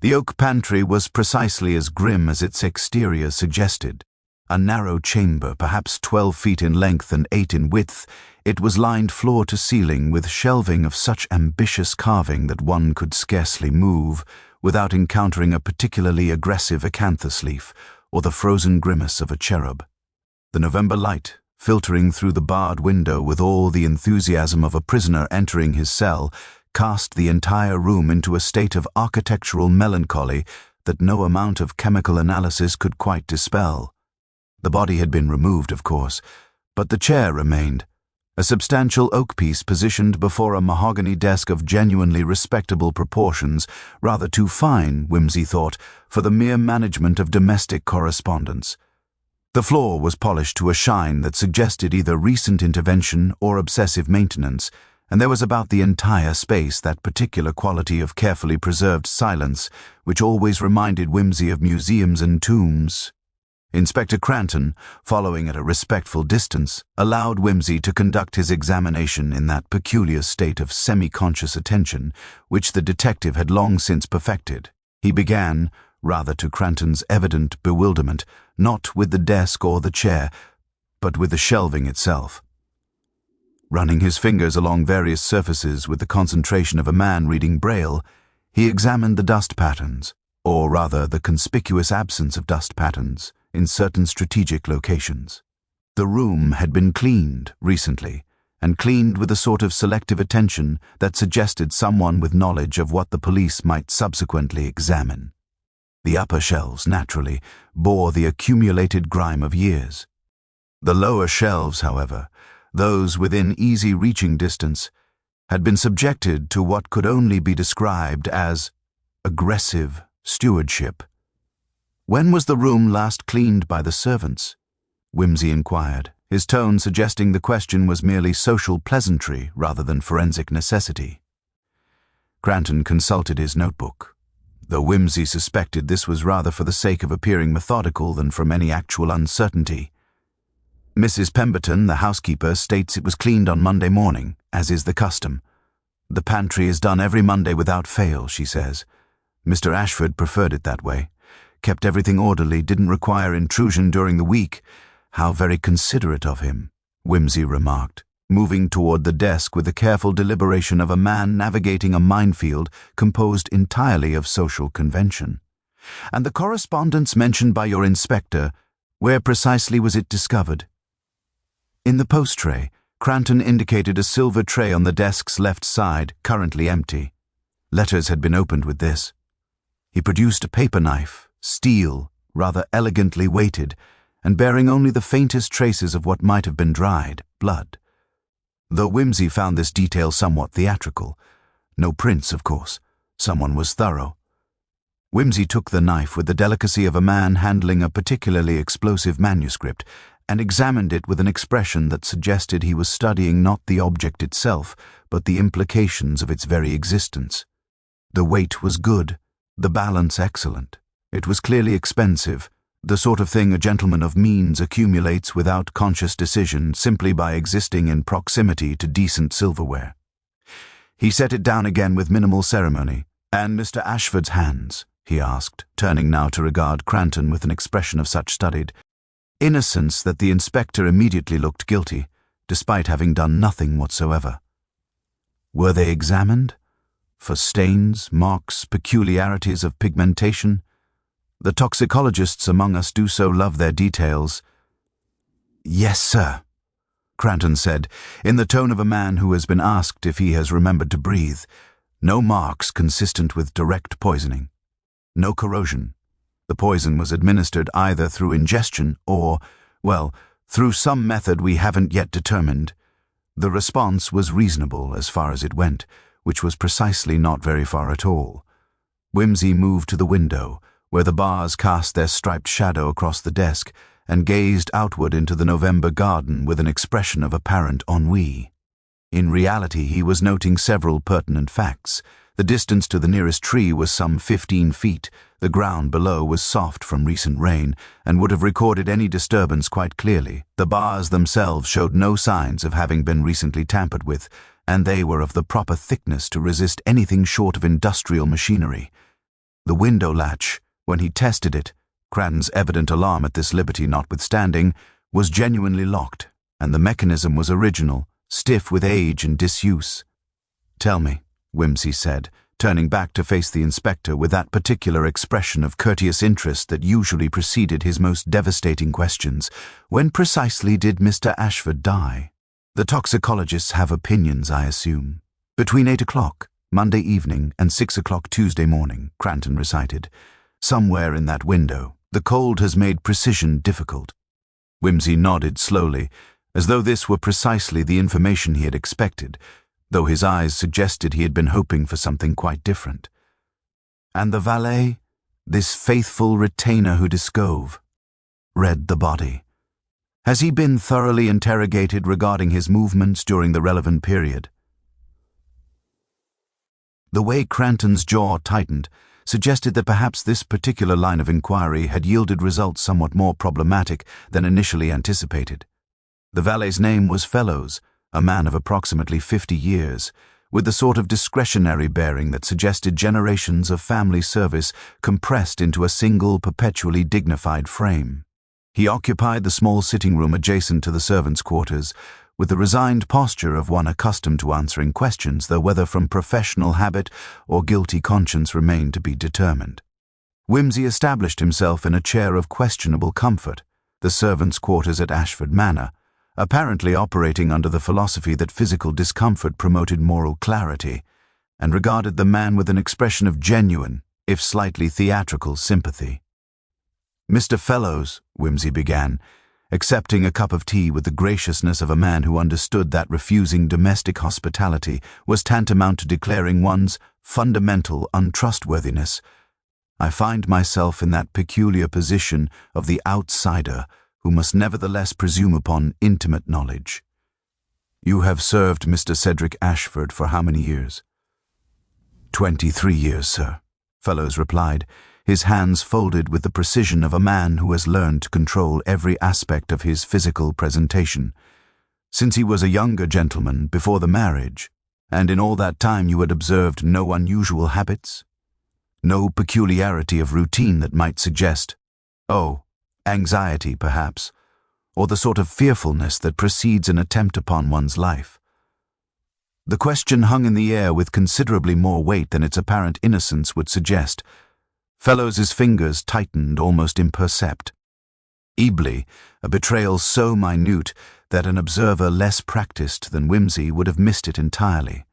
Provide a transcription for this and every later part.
The Oak Pantry was precisely as grim as its exterior suggested. A narrow chamber, perhaps 12 feet in length and 8 in width, it was lined floor to ceiling with shelving of such ambitious carving that one could scarcely move without encountering a particularly aggressive acanthus leaf or the frozen grimace of a cherub. The November light, filtering through the barred window with all the enthusiasm of a prisoner entering his cell, cast the entire room into a state of architectural melancholy that no amount of chemical analysis could quite dispel. The body had been removed, of course, but the chair remained, a substantial oak piece positioned before a mahogany desk of genuinely respectable proportions, rather too fine, Whimsy thought, for the mere management of domestic correspondence. The floor was polished to a shine that suggested either recent intervention or obsessive maintenance, and there was about the entire space that particular quality of carefully preserved silence which always reminded Whimsy of museums and tombs. Inspector Cranton, following at a respectful distance, allowed Whimsy to conduct his examination in that peculiar state of semi-conscious attention which the detective had long since perfected. He began, rather to Cranton's evident bewilderment, not with the desk or the chair, but with the shelving itself. Running his fingers along various surfaces with the concentration of a man reading Braille, he examined the dust patterns, or rather the conspicuous absence of dust patterns, in certain strategic locations. The room had been cleaned recently, and cleaned with a sort of selective attention that suggested someone with knowledge of what the police might subsequently examine. The upper shelves, naturally, bore the accumulated grime of years. The lower shelves, however, those within easy reaching distance, had been subjected to what could only be described as aggressive stewardship. "When was the room last cleaned by the servants?" Whimsy inquired, his tone suggesting the question was merely social pleasantry rather than forensic necessity. Cranton consulted his notebook, though Whimsy suspected this was rather for the sake of appearing methodical than from any actual uncertainty. "Mrs. Pemberton, the housekeeper, states it was cleaned on Monday morning, as is the custom. The pantry is done every Monday without fail, she says. Mr. Ashford preferred it that way. Kept everything orderly, didn't require intrusion during the week. How very considerate of him," Whimsy remarked, moving toward the desk with the careful deliberation of a man navigating a minefield composed entirely of social convention. "And the correspondence mentioned by your inspector, where precisely was it discovered?" "In the post tray." Cranton indicated a silver tray on the desk's left side, currently empty. Letters had been opened with this. He produced a paper knife, steel, rather elegantly weighted, and bearing only the faintest traces of what might have been dried blood. Though Whimsy found this detail somewhat theatrical. No prints, of course. Someone was thorough. Whimsy took the knife with the delicacy of a man handling a particularly explosive manuscript, and examined it with an expression that suggested he was studying not the object itself, but the implications of its very existence. The weight was good, the balance excellent. It was clearly expensive, the sort of thing a gentleman of means accumulates without conscious decision simply by existing in proximity to decent silverware. He set it down again with minimal ceremony. "And Mr. Ashford's hands?" he asked, turning now to regard Cranton with an expression of such studied innocence that the inspector immediately looked guilty, despite having done nothing whatsoever. "Were they examined? For stains, marks, peculiarities of pigmentation? The toxicologists among us do so love their details." "Yes, sir," Cranton said, in the tone of a man who has been asked if he has remembered to breathe. "No marks consistent with direct poisoning. No corrosion. The poison was administered either through ingestion or, well, through some method we haven't yet determined. The response was reasonable as far as it went, which was precisely not very far at all." Whimsy moved to the window, where the bars cast their striped shadow across the desk, and gazed outward into the November garden with an expression of apparent ennui. In reality, he was noting several pertinent facts. The distance to the nearest tree was some 15 feet, the ground below was soft from recent rain, and would have recorded any disturbance quite clearly. The bars themselves showed no signs of having been recently tampered with, and they were of the proper thickness to resist anything short of industrial machinery. The window latch, when he tested it, Cranton's evident alarm at this liberty notwithstanding, was genuinely locked, and the mechanism was original, stiff with age and disuse. "Tell me," Wimsey said, turning back to face the inspector with that particular expression of courteous interest that usually preceded his most devastating questions, "when precisely did Mr. Ashford die? The toxicologists have opinions, I assume." "Between 8 o'clock, Monday evening, and 6 o'clock Tuesday morning," Cranton recited. "Somewhere in that window. The cold has made precision difficult." Wimsey nodded slowly, as though this were precisely the information he had expected, though his eyes suggested he had been hoping for something quite different. "And the valet, this faithful retainer who discove, read the body. Has he been thoroughly interrogated regarding his movements during the relevant period?" The way Cranton's jaw tightened suggested that perhaps this particular line of inquiry had yielded results somewhat more problematic than initially anticipated. The valet's name was Fellows, a man of approximately 50 years, with the sort of discretionary bearing that suggested generations of family service compressed into a single, perpetually dignified frame. He occupied the small sitting room adjacent to the servants' quarters, with the resigned posture of one accustomed to answering questions, though whether from professional habit or guilty conscience remained to be determined. Wimsey established himself in a chair of questionable comfort, the servants' quarters at Ashford Manor, apparently operating under the philosophy that physical discomfort promoted moral clarity, and regarded the man with an expression of genuine, if slightly theatrical, sympathy. "Mr. Fellows," Wimsey began, accepting a cup of tea with the graciousness of a man who understood that refusing domestic hospitality was tantamount to declaring one's fundamental untrustworthiness, "I find myself in that peculiar position of the outsider who must nevertheless presume upon intimate knowledge. You have served Mr. Cedric Ashford for how many years?" 23 years, sir," Fellows replied, his hands folded with the precision of a man who has learned to control every aspect of his physical presentation. "Since he was a younger gentleman, before the marriage, and in all that time you had observed no unusual habits? No peculiarity of routine that might suggest, anxiety, perhaps, or the sort of fearfulness that precedes an attempt upon one's life?" The question hung in the air with considerably more weight than its apparent innocence would suggest. Fellows's fingers tightened almost impercept. Eebly, a betrayal so minute that an observer less practiced than Wimsey would have missed it entirely.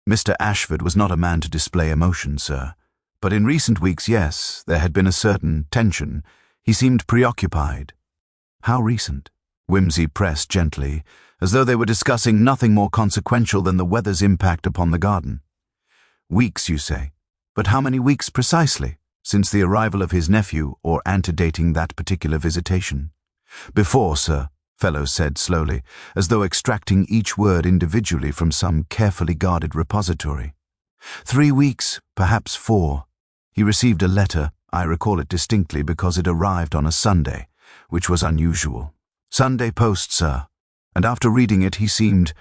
"Mr. Ashford was not a man to display emotion, sir. But in recent weeks, yes, there had been a certain tension. He seemed preoccupied." "How recent?" Wimsey pressed gently, as though they were discussing nothing more consequential than the weather's impact upon the garden. "Weeks, you say. But how many weeks precisely? Since the arrival of his nephew, or antedating that particular visitation?" "Before, sir," Fellows said slowly, as though extracting each word individually from some carefully guarded repository. 3 weeks, perhaps 4. He received a letter. I recall it distinctly because it arrived on a Sunday, which was unusual. Sunday post, sir. And after reading it, he seemed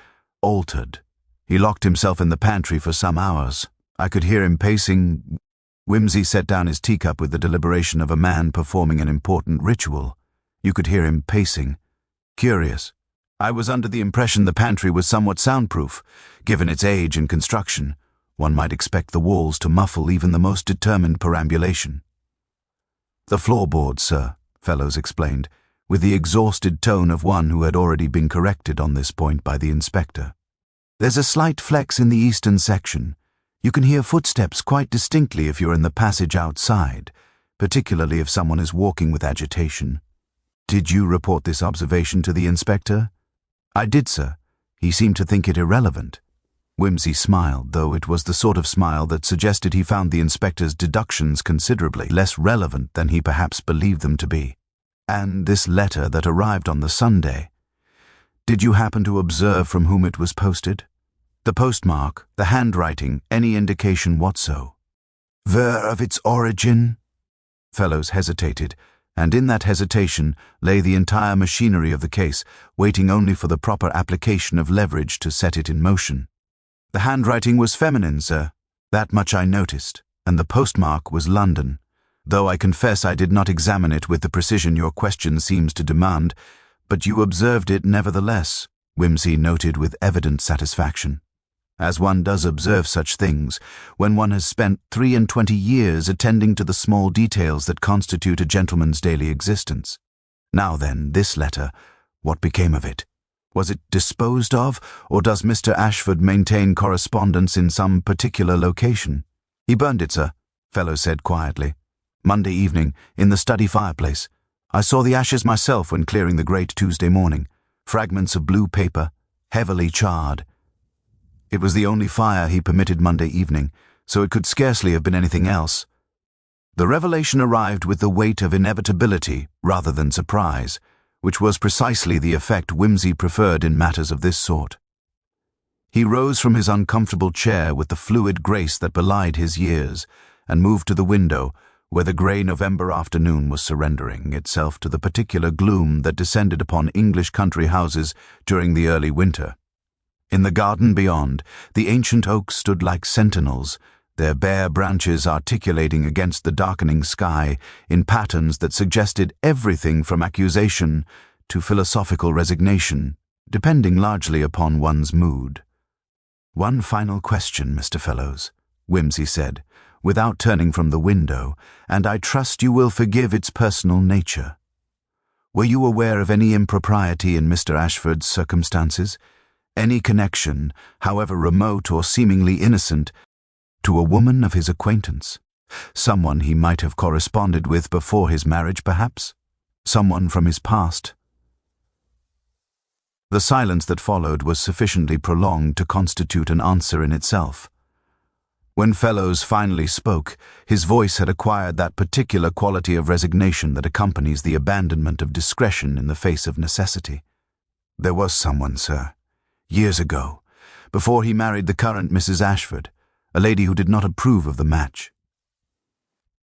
altered. He locked himself in the pantry for some hours. I could hear him pacing." Wimsey set down his teacup with the deliberation of a man performing an important ritual. "You could hear him pacing. Curious. I was under the impression the pantry was somewhat soundproof. Given its age and construction, one might expect the walls to muffle even the most determined perambulation." "The floorboards, sir," Fellows explained, with the exhausted tone of one who had already been corrected on this point by the inspector. "There's a slight flex in the eastern section. You can hear footsteps quite distinctly if you're in the passage outside, particularly if someone is walking with agitation." "Did you report this observation to the inspector?" "I did, sir. He seemed to think it irrelevant." Wimsey smiled, though it was the sort of smile that suggested he found the inspector's deductions considerably less relevant than he perhaps believed them to be. "And this letter that arrived on the Sunday, did you happen to observe from whom it was posted? The postmark, the handwriting, any indication whatso?" "Where of its origin?" Fellows hesitated, and in that hesitation lay the entire machinery of the case, waiting only for the proper application of leverage to set it in motion. "The handwriting was feminine, sir. That much I noticed, and the postmark was London, though I confess I did not examine it with the precision your question seems to demand. But you observed it nevertheless, Wimsey noted with evident satisfaction. As one does observe such things, when one has spent 23 years attending to the small details that constitute a gentleman's daily existence. Now then, this letter, what became of it? Was it disposed of, or does Mr. Ashford maintain correspondence in some particular location? He burned it, sir, Fellows said quietly. Monday evening, in the study fireplace. I saw the ashes myself when clearing the great Tuesday morning. Fragments of blue paper, heavily charred. It was the only fire he permitted Monday evening, so it could scarcely have been anything else. The revelation arrived with the weight of inevitability rather than surprise, which was precisely the effect Wimsey preferred in matters of this sort. He rose from his uncomfortable chair with the fluid grace that belied his years, and moved to the window, where the grey November afternoon was surrendering itself to the particular gloom that descended upon English country houses during the early winter. In the garden beyond, the ancient oaks stood like sentinels, their bare branches articulating against the darkening sky in patterns that suggested everything from accusation to philosophical resignation, depending largely upon one's mood. "One final question, Mr. Fellows," Wimsey said, without turning from the window, "and I trust you will forgive its personal nature. Were you aware of any impropriety in Mr. Ashford's circumstances? Any connection, however remote or seemingly innocent, to a woman of his acquaintance? Someone he might have corresponded with before his marriage, perhaps? Someone from his past?" The silence that followed was sufficiently prolonged to constitute an answer in itself. When Fellows finally spoke, his voice had acquired that particular quality of resignation that accompanies the abandonment of discretion in the face of necessity. "There was someone, sir, years ago, before he married the current Mrs. Ashford, a lady who did not approve of the match.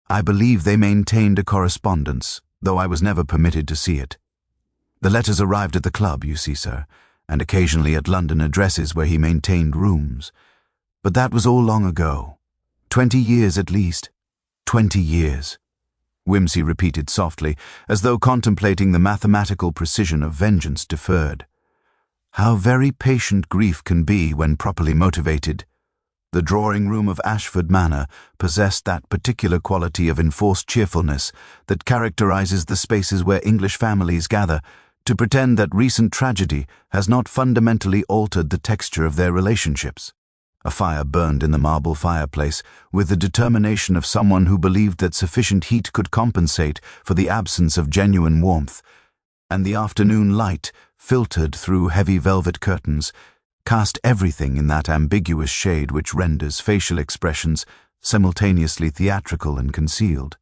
I believe they maintained a correspondence, though I was never permitted to see it. The letters arrived at the club, you see, sir, and occasionally at London addresses where he maintained rooms. But that was all long ago. 20 years at least. 20 years. Wimsey repeated softly, as though contemplating the mathematical precision of vengeance deferred. How very patient grief can be when properly motivated. The drawing-room of Ashford Manor possessed that particular quality of enforced cheerfulness that characterizes the spaces where English families gather to pretend that recent tragedy has not fundamentally altered the texture of their relationships. A fire burned in the marble fireplace with the determination of someone who believed that sufficient heat could compensate for the absence of genuine warmth, and the afternoon light, filtered through heavy velvet curtains, cast everything in that ambiguous shade which renders facial expressions simultaneously theatrical and concealed.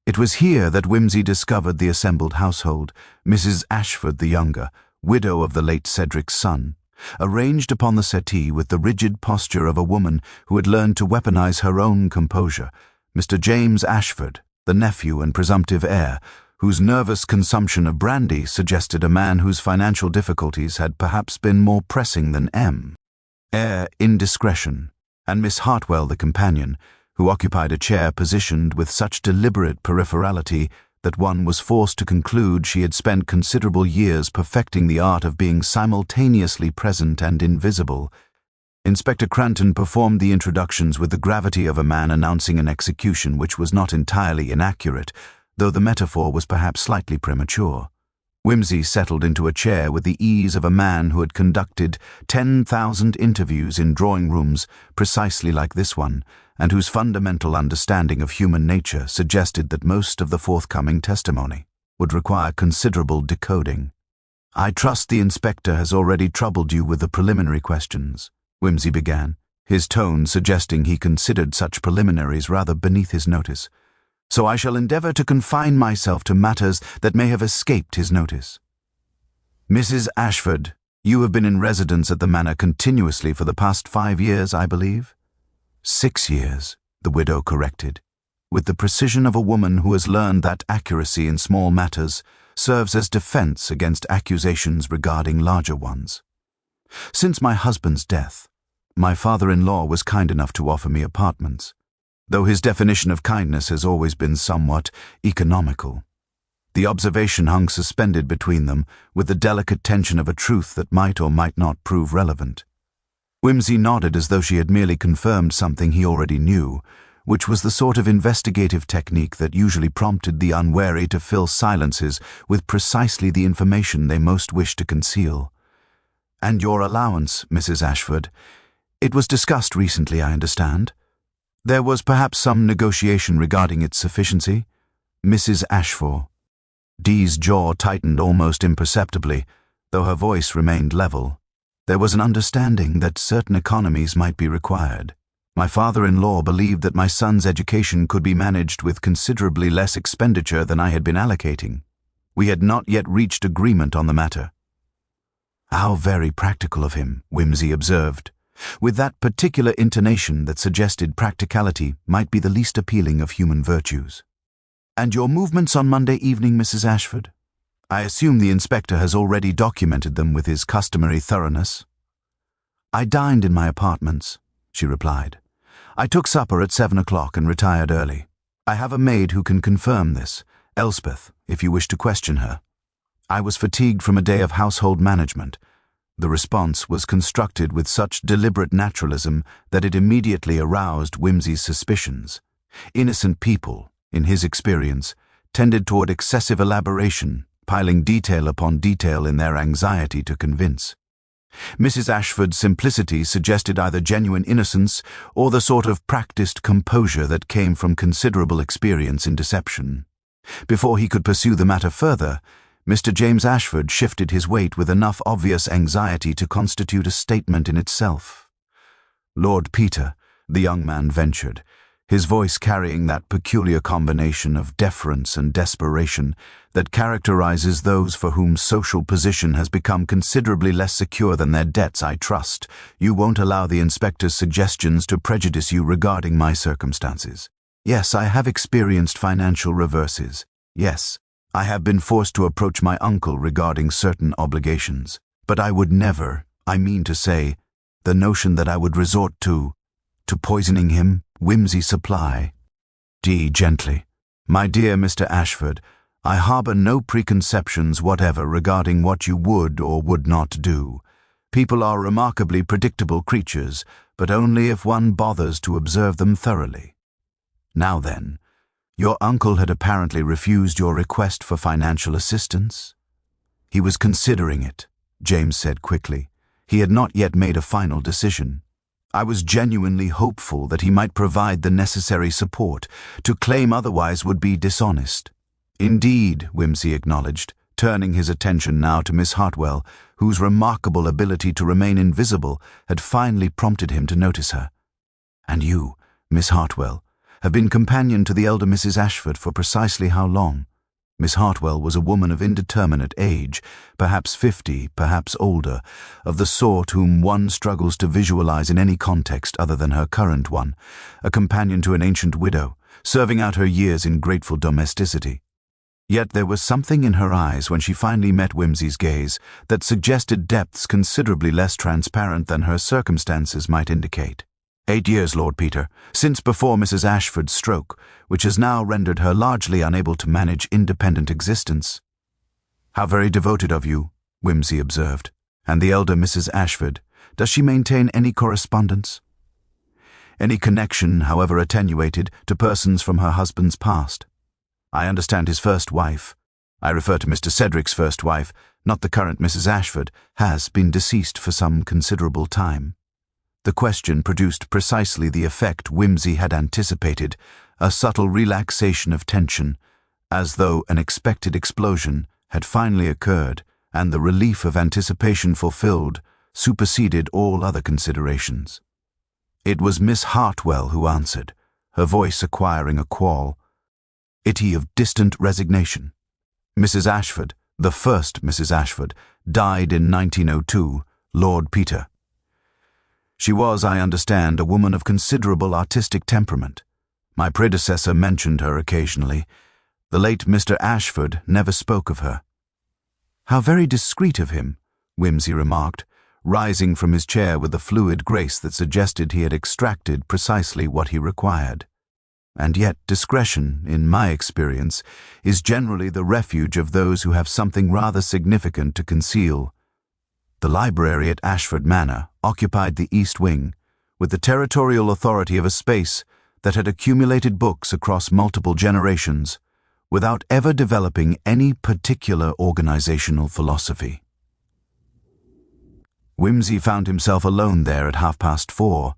It was here that Wimsey discovered the assembled household, Mrs. Ashford the younger, widow of the late Cedric's son, arranged upon the settee with the rigid posture of a woman who had learned to weaponize her own composure, Mr. James Ashford, the nephew and presumptive heir, whose nervous consumption of brandy suggested a man whose financial difficulties had perhaps been more pressing than heir indiscretion, and Miss Hartwell the companion, who occupied a chair positioned with such deliberate peripherality that one was forced to conclude she had spent considerable years perfecting the art of being simultaneously present and invisible. Inspector Cranton performed the introductions with the gravity of a man announcing an execution which was not entirely inaccurate, though the metaphor was perhaps slightly premature. Wimsey settled into a chair with the ease of a man who had conducted 10,000 interviews in drawing-rooms precisely like this one, and whose fundamental understanding of human nature suggested that most of the forthcoming testimony would require considerable decoding. "I trust the inspector has already troubled you with the preliminary questions," Wimsey began, his tone suggesting he considered such preliminaries rather beneath his notice. "So I shall endeavor to confine myself to matters that may have escaped his notice. Mrs. Ashford, you have been in residence at the manor continuously for the past 5 years, I believe?" 6 years, the widow corrected, with the precision of a woman who has learned that accuracy in small matters serves as defense against accusations regarding larger ones. "Since my husband's death, my father-in-law was kind enough to offer me apartments. though his definition of kindness has always been somewhat economical. The observation hung suspended between them, with the delicate tension of a truth that might or might not prove relevant. Whimsy nodded as though she had merely confirmed something he already knew, which was the sort of investigative technique that usually prompted the unwary to fill silences with precisely the information they most wished to conceal. "And your allowance, Mrs. Ashford. It was discussed recently, I understand. There was perhaps some negotiation regarding its sufficiency?" Mrs. Ashford. Dee's jaw tightened almost imperceptibly, though her voice remained level. There was an understanding that certain economies might be required. My father-in-law believed that my son's education could be managed with considerably less expenditure than I had been allocating. We had not yet reached agreement on the matter. "How very practical of him," Whimsy observed, with that particular intonation that suggested practicality might be the least appealing of human virtues. "And your movements on Monday evening, Mrs. Ashford? I assume the inspector has already documented them with his customary thoroughness." "I dined in my apartments," she replied. "I took supper at 7 o'clock and retired early. I have a maid who can confirm this, Elspeth, if you wish to question her. I was fatigued from a day of household management." The response was constructed with such deliberate naturalism that it immediately aroused Whimsy's suspicions. Innocent people, in his experience, tended toward excessive elaboration, piling detail upon detail in their anxiety to convince. Mrs. Ashford's simplicity suggested either genuine innocence or the sort of practiced composure that came from considerable experience in deception. Before he could pursue the matter further, Mr. James Ashford shifted his weight with enough obvious anxiety to constitute a statement in itself. "Lord Peter," the young man ventured, his voice carrying that peculiar combination of deference and desperation that characterizes those for whom social position has become considerably less secure than their debts, "I trust you won't allow the inspector's suggestions to prejudice you regarding my circumstances. Yes, I have experienced financial reverses. Yes, I have been forced to approach my uncle regarding certain obligations. But I would never, I mean to say, the notion that I would resort to poisoning him, Whimsy supply." "Dee, gently. My dear Mr. Ashford, I harbor no preconceptions whatever regarding what you would or would not do. People are remarkably predictable creatures, but only if one bothers to observe them thoroughly. Now then, your uncle had apparently refused your request for financial assistance?" "He was considering it," James said quickly. He had not yet made a final decision. "I was genuinely hopeful that he might provide the necessary support. To claim otherwise would be dishonest." "Indeed," Whimsy acknowledged, turning his attention now to Miss Hartwell, whose remarkable ability to remain invisible had finally prompted him to notice her. "And you, Miss Hartwell, have been companion to the elder Mrs. Ashford for precisely how long?" Miss Hartwell was a woman of indeterminate age, perhaps 50, perhaps older, of the sort whom one struggles to visualize in any context other than her current one, a companion to an ancient widow, serving out her years in grateful domesticity. Yet there was something in her eyes when she finally met Whimsy's gaze that suggested depths considerably less transparent than her circumstances might indicate. 8 years, Lord Peter, since before Mrs. Ashford's stroke, which has now rendered her largely unable to manage independent existence." "How very devoted of you," Whimsy observed. "And the elder Mrs. Ashford, does she maintain any correspondence? Any connection, however attenuated, to persons from her husband's past? I understand his first wife, I refer to Mr. Cedric's first wife, not the current Mrs. Ashford, has been deceased for some considerable time." The question produced precisely the effect Whimsy had anticipated, a subtle relaxation of tension, as though an expected explosion had finally occurred, and the relief of anticipation fulfilled superseded all other considerations. It was Miss Hartwell who answered, her voice acquiring a qual, itty of distant resignation. "Mrs. Ashford, the first Mrs. Ashford, died in 1902, Lord Peter. She was, I understand, a woman of considerable artistic temperament. My predecessor mentioned her occasionally. The late Mr. Ashford never spoke of her." "How very discreet of him," Whimsy remarked, rising from his chair with a fluid grace that suggested he had extracted precisely what he required. And yet discretion, in my experience, is generally the refuge of those who have something rather significant to conceal. The library at Ashford Manor occupied the east wing, with the territorial authority of a space that had accumulated books across multiple generations, without ever developing any particular organizational philosophy. Whimsy found himself alone there at 4:30,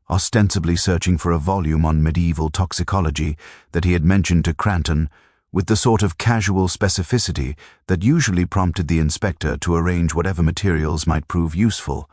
ostensibly searching for a volume on medieval toxicology that he had mentioned to Cranton, with the sort of casual specificity that usually prompted the inspector to arrange whatever materials might prove useful.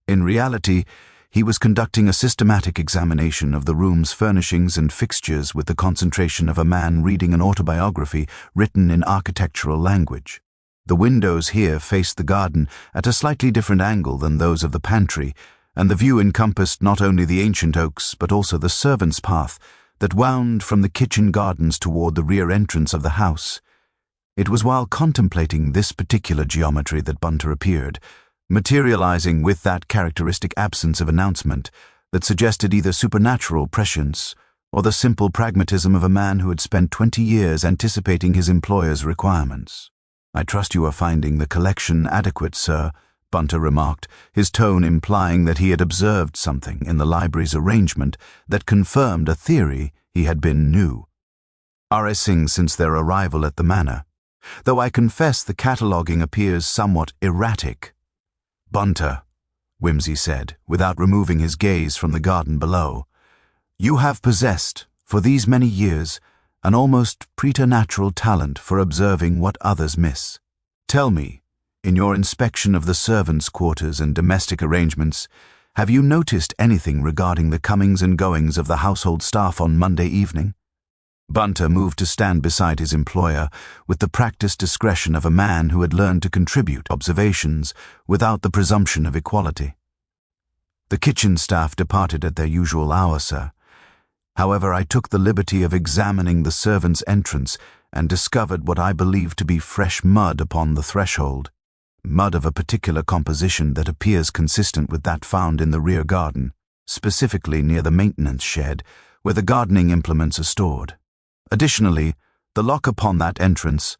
In reality, he was conducting a systematic examination of the room's furnishings and fixtures with the concentration of a man reading an autobiography written in architectural language. The windows here faced the garden at a slightly different angle than those of the pantry, and the view encompassed not only the ancient oaks but also the servants' path that wound from the kitchen gardens toward the rear entrance of the house. It was while contemplating this particular geometry that Bunter appeared, materializing with that characteristic absence of announcement that suggested either supernatural prescience or the simple pragmatism of a man who had spent 20 years anticipating his employer's requirements. "I trust you are finding the collection adequate, sir," Bunter remarked, his tone implying that he had observed something in the library's arrangement that confirmed a theory he had been new. "RSing since their arrival at the manor, though I confess the cataloguing appears somewhat erratic." "Bunter," Whimsy said, without removing his gaze from the garden below, "you have possessed, for these many years, an almost preternatural talent for observing what others miss. Tell me, in your inspection of the servants' quarters and domestic arrangements, have you noticed anything regarding the comings and goings of the household staff on Monday evening?" Bunter moved to stand beside his employer with the practiced discretion of a man who had learned to contribute observations without the presumption of equality. "The kitchen staff departed at their usual hour, sir. However, I took the liberty of examining the servants' entrance and discovered what I believed to be fresh mud upon the threshold. Mud of a particular composition that appears consistent with that found in the rear garden, specifically near the maintenance shed, where the gardening implements are stored. Additionally, the lock upon that entrance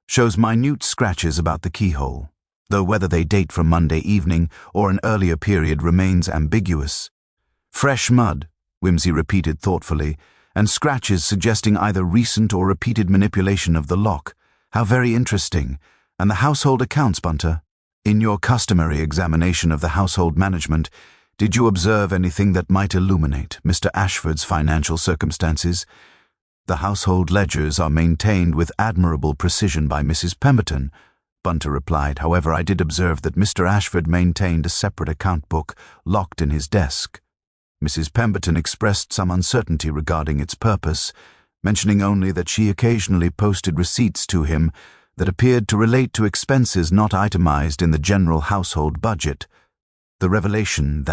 shows minute scratches about the keyhole, though whether they date from Monday evening or an earlier period remains ambiguous." "Fresh mud," Whimsy repeated thoughtfully, "and scratches suggesting either recent or repeated manipulation of the lock. How very interesting. And the household accounts, Bunter? In your customary examination of the household management, did you observe anything that might illuminate Mr. Ashford's financial circumstances?" "The household ledgers are maintained with admirable precision by Mrs. Pemberton," Bunter replied. "However, I did observe that Mr. Ashford maintained a separate account book locked in his desk. Mrs. Pemberton expressed some uncertainty regarding its purpose, mentioning only that she occasionally posted receipts to him that appeared to relate to expenses not itemized in the general household budget. The revelation,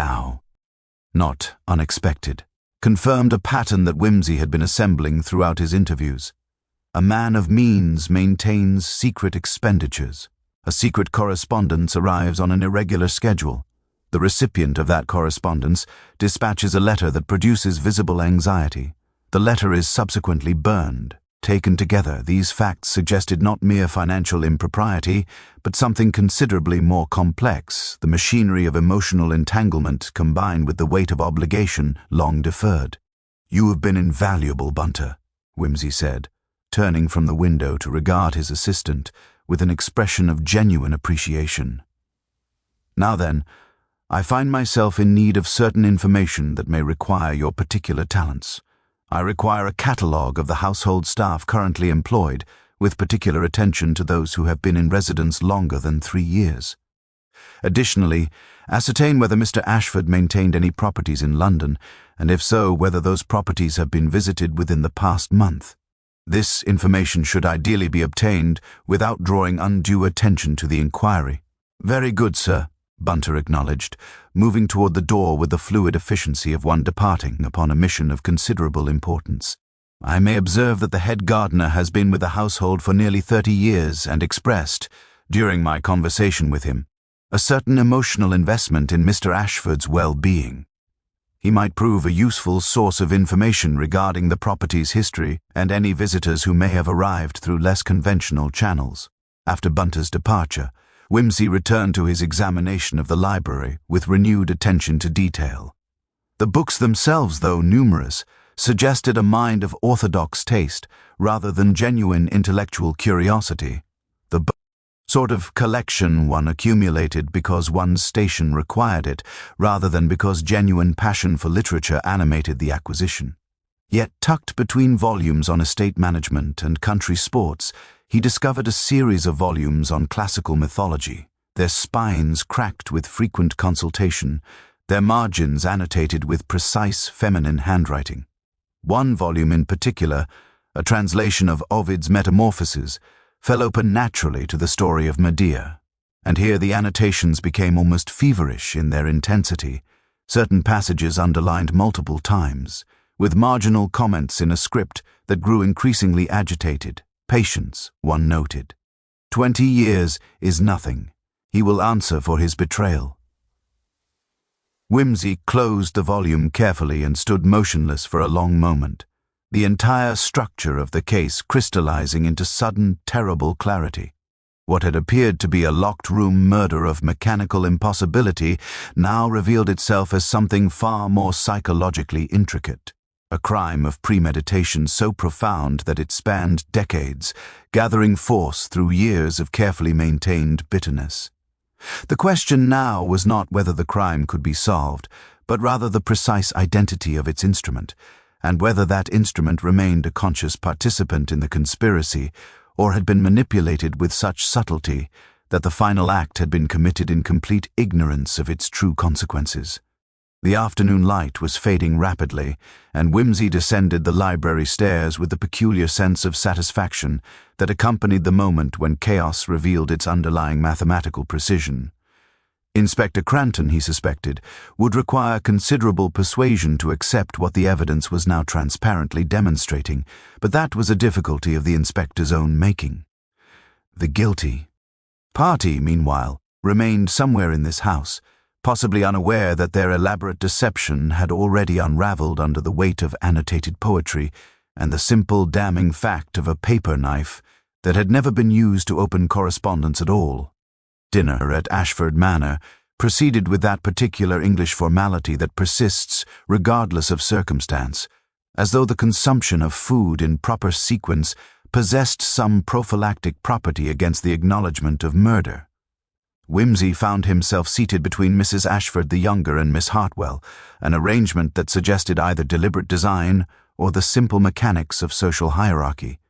not unexpected, confirmed a pattern that Whimsy had been assembling throughout his interviews. A man of means maintains secret expenditures. A secret correspondence arrives on an irregular schedule. The recipient of that correspondence dispatches a letter that produces visible anxiety. The letter is subsequently burned. Taken together, these facts suggested not mere financial impropriety, but something considerably more complex, the machinery of emotional entanglement combined with the weight of obligation long deferred. "You have been invaluable, Bunter," Whimsy said, turning from the window to regard his assistant with an expression of genuine appreciation. "Now then, I find myself in need of certain information that may require your particular talents. I require a catalogue of the household staff currently employed, with particular attention to those who have been in residence longer than 3 years. Additionally, ascertain whether Mr. Ashford maintained any properties in London, and if so, whether those properties have been visited within the past month. This information should ideally be obtained without drawing undue attention to the inquiry." "Very good, sir," Bunter acknowledged, moving toward the door with the fluid efficiency of one departing upon a mission of considerable importance. "I may observe that the head gardener has been with the household for nearly 30 years and expressed, during my conversation with him, a certain emotional investment in Mr. Ashford's well-being. He might prove a useful source of information regarding the property's history and any visitors who may have arrived through less conventional channels. After Bunter's departure, Whimsy returned to his examination of the library with renewed attention to detail. The books themselves, though numerous, suggested a mind of orthodox taste rather than genuine intellectual curiosity. The sort of collection one accumulated because one's station required it, rather than because genuine passion for literature animated the acquisition. Yet tucked between volumes on estate management and country sports, he discovered a series of volumes on classical mythology, their spines cracked with frequent consultation, their margins annotated with precise feminine handwriting. One volume in particular, a translation of Ovid's Metamorphoses, fell open naturally to the story of Medea, and here the annotations became almost feverish in their intensity, certain passages underlined multiple times, with marginal comments in a script that grew increasingly agitated. Patience, one noted. 20 years is nothing. He will answer for his betrayal. Whimsy closed the volume carefully and stood motionless for a long moment, the entire structure of the case crystallizing into sudden, terrible clarity. What had appeared to be a locked-room murder of mechanical impossibility now revealed itself as something far more psychologically intricate, a crime of premeditation so profound that it spanned decades, gathering force through years of carefully maintained bitterness. The question now was not whether the crime could be solved, but rather the precise identity of its instrument, and whether that instrument remained a conscious participant in the conspiracy or had been manipulated with such subtlety that the final act had been committed in complete ignorance of its true consequences. The afternoon light was fading rapidly, and Whimsy descended the library stairs with the peculiar sense of satisfaction that accompanied the moment when chaos revealed its underlying mathematical precision. Inspector Cranton, he suspected, would require considerable persuasion to accept what the evidence was now transparently demonstrating, but that was a difficulty of the inspector's own making. The guilty party, meanwhile, remained somewhere in this house, possibly unaware that their elaborate deception had already unraveled under the weight of annotated poetry and the simple damning fact of a paper knife that had never been used to open correspondence at all. Dinner at Ashford Manor proceeded with that particular English formality that persists regardless of circumstance, as though the consumption of food in proper sequence possessed some prophylactic property against the acknowledgement of murder. Whimsy found himself seated between Mrs. Ashford the younger and Miss Hartwell, an arrangement that suggested either deliberate design or the simple mechanics of social hierarchy,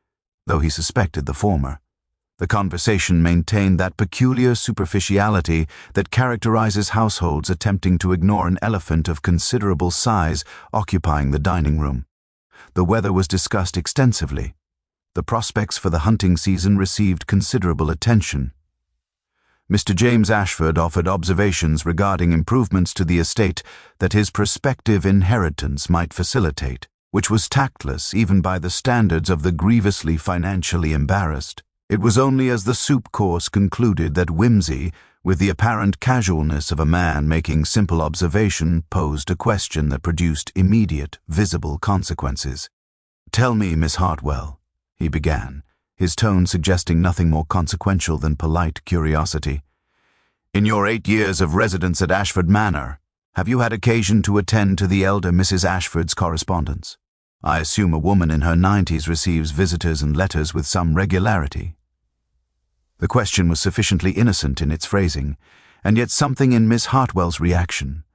though he suspected the former. The conversation maintained that peculiar superficiality that characterizes households attempting to ignore an elephant of considerable size occupying the dining room. The weather was discussed extensively. The prospects for the hunting season received considerable attention. Mr. James Ashford offered observations regarding improvements to the estate that his prospective inheritance might facilitate, which was tactless even by the standards of the grievously financially embarrassed. It was only as the soup course concluded that Whimsy, with the apparent casualness of a man making simple observation, posed a question that produced immediate, visible consequences. "Tell me, Miss Hartwell," he began, his tone suggesting nothing more consequential than polite curiosity. "In your 8 years of residence at Ashford Manor, have you had occasion to attend to the elder Mrs. Ashford's correspondence? I assume a woman in her 90s receives visitors and letters with some regularity." The question was sufficiently innocent in its phrasing, and yet something in Miss Hartwell's reaction,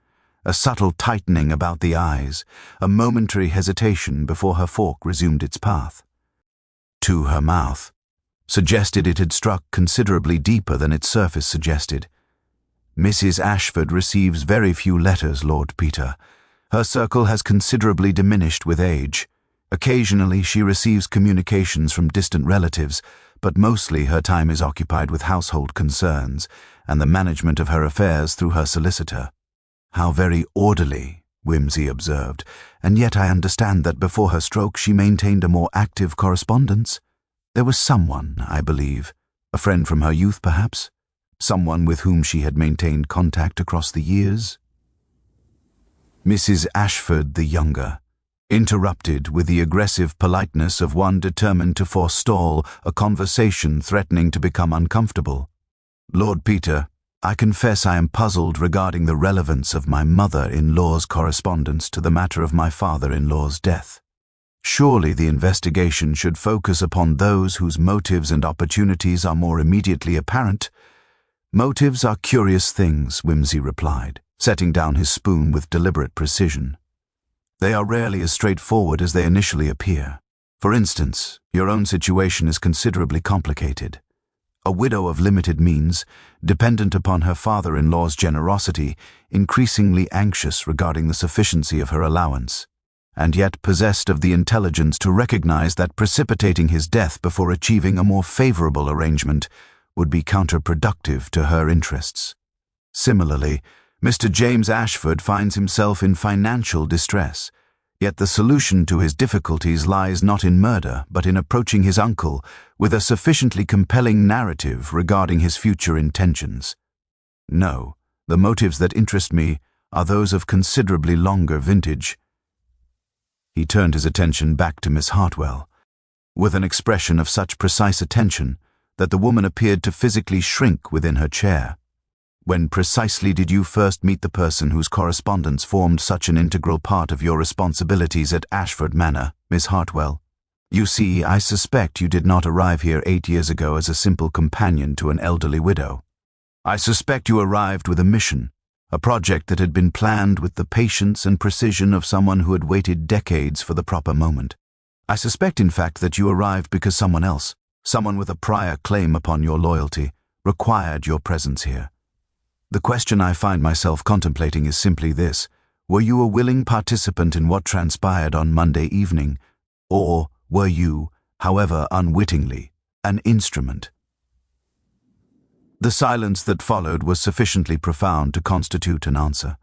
a subtle tightening about the eyes, a momentary hesitation before her fork resumed its path to her mouth, suggested it had struck considerably deeper than its surface suggested. "Mrs. Ashford receives very few letters, Lord Peter. Her circle has considerably diminished with age. Occasionally she receives communications from distant relatives, but mostly her time is occupied with household concerns and the management of her affairs through her solicitor." "How very orderly," Whimsy observed, "and yet I understand that before her stroke she maintained a more active correspondence. There was someone, I believe, a friend from her youth perhaps, someone with whom she had maintained contact across the years." Mrs. Ashford the younger interrupted with the aggressive politeness of one determined to forestall a conversation threatening to become uncomfortable. "Lord Peter, I confess I am puzzled regarding the relevance of my mother-in-law's correspondence to the matter of my father-in-law's death. Surely the investigation should focus upon those whose motives and opportunities are more immediately apparent." "Motives are curious things," Whimsy replied, setting down his spoon with deliberate precision. "They are rarely as straightforward as they initially appear. For instance, your own situation is considerably complicated. A widow of limited means, dependent upon her father-in-law's generosity, increasingly anxious regarding the sufficiency of her allowance, and yet possessed of the intelligence to recognize that precipitating his death before achieving a more favorable arrangement would be counterproductive to her interests. Similarly, Mr. James Ashford finds himself in financial distress, yet the solution to his difficulties lies not in murder, but in approaching his uncle with a sufficiently compelling narrative regarding his future intentions. No, the motives that interest me are those of considerably longer vintage." He turned his attention back to Miss Hartwell, with an expression of such precise attention that the woman appeared to physically shrink within her chair. "When precisely did you first meet the person whose correspondence formed such an integral part of your responsibilities at Ashford Manor, Miss Hartwell? You see, I suspect you did not arrive here 8 years ago as a simple companion to an elderly widow. I suspect you arrived with a mission, a project that had been planned with the patience and precision of someone who had waited decades for the proper moment. I suspect, in fact, that you arrived because someone else, someone with a prior claim upon your loyalty, required your presence here. The question I find myself contemplating is simply this: were you a willing participant in what transpired on Monday evening, or were you, however unwittingly, an instrument?" The silence that followed was sufficiently profound to constitute an answer.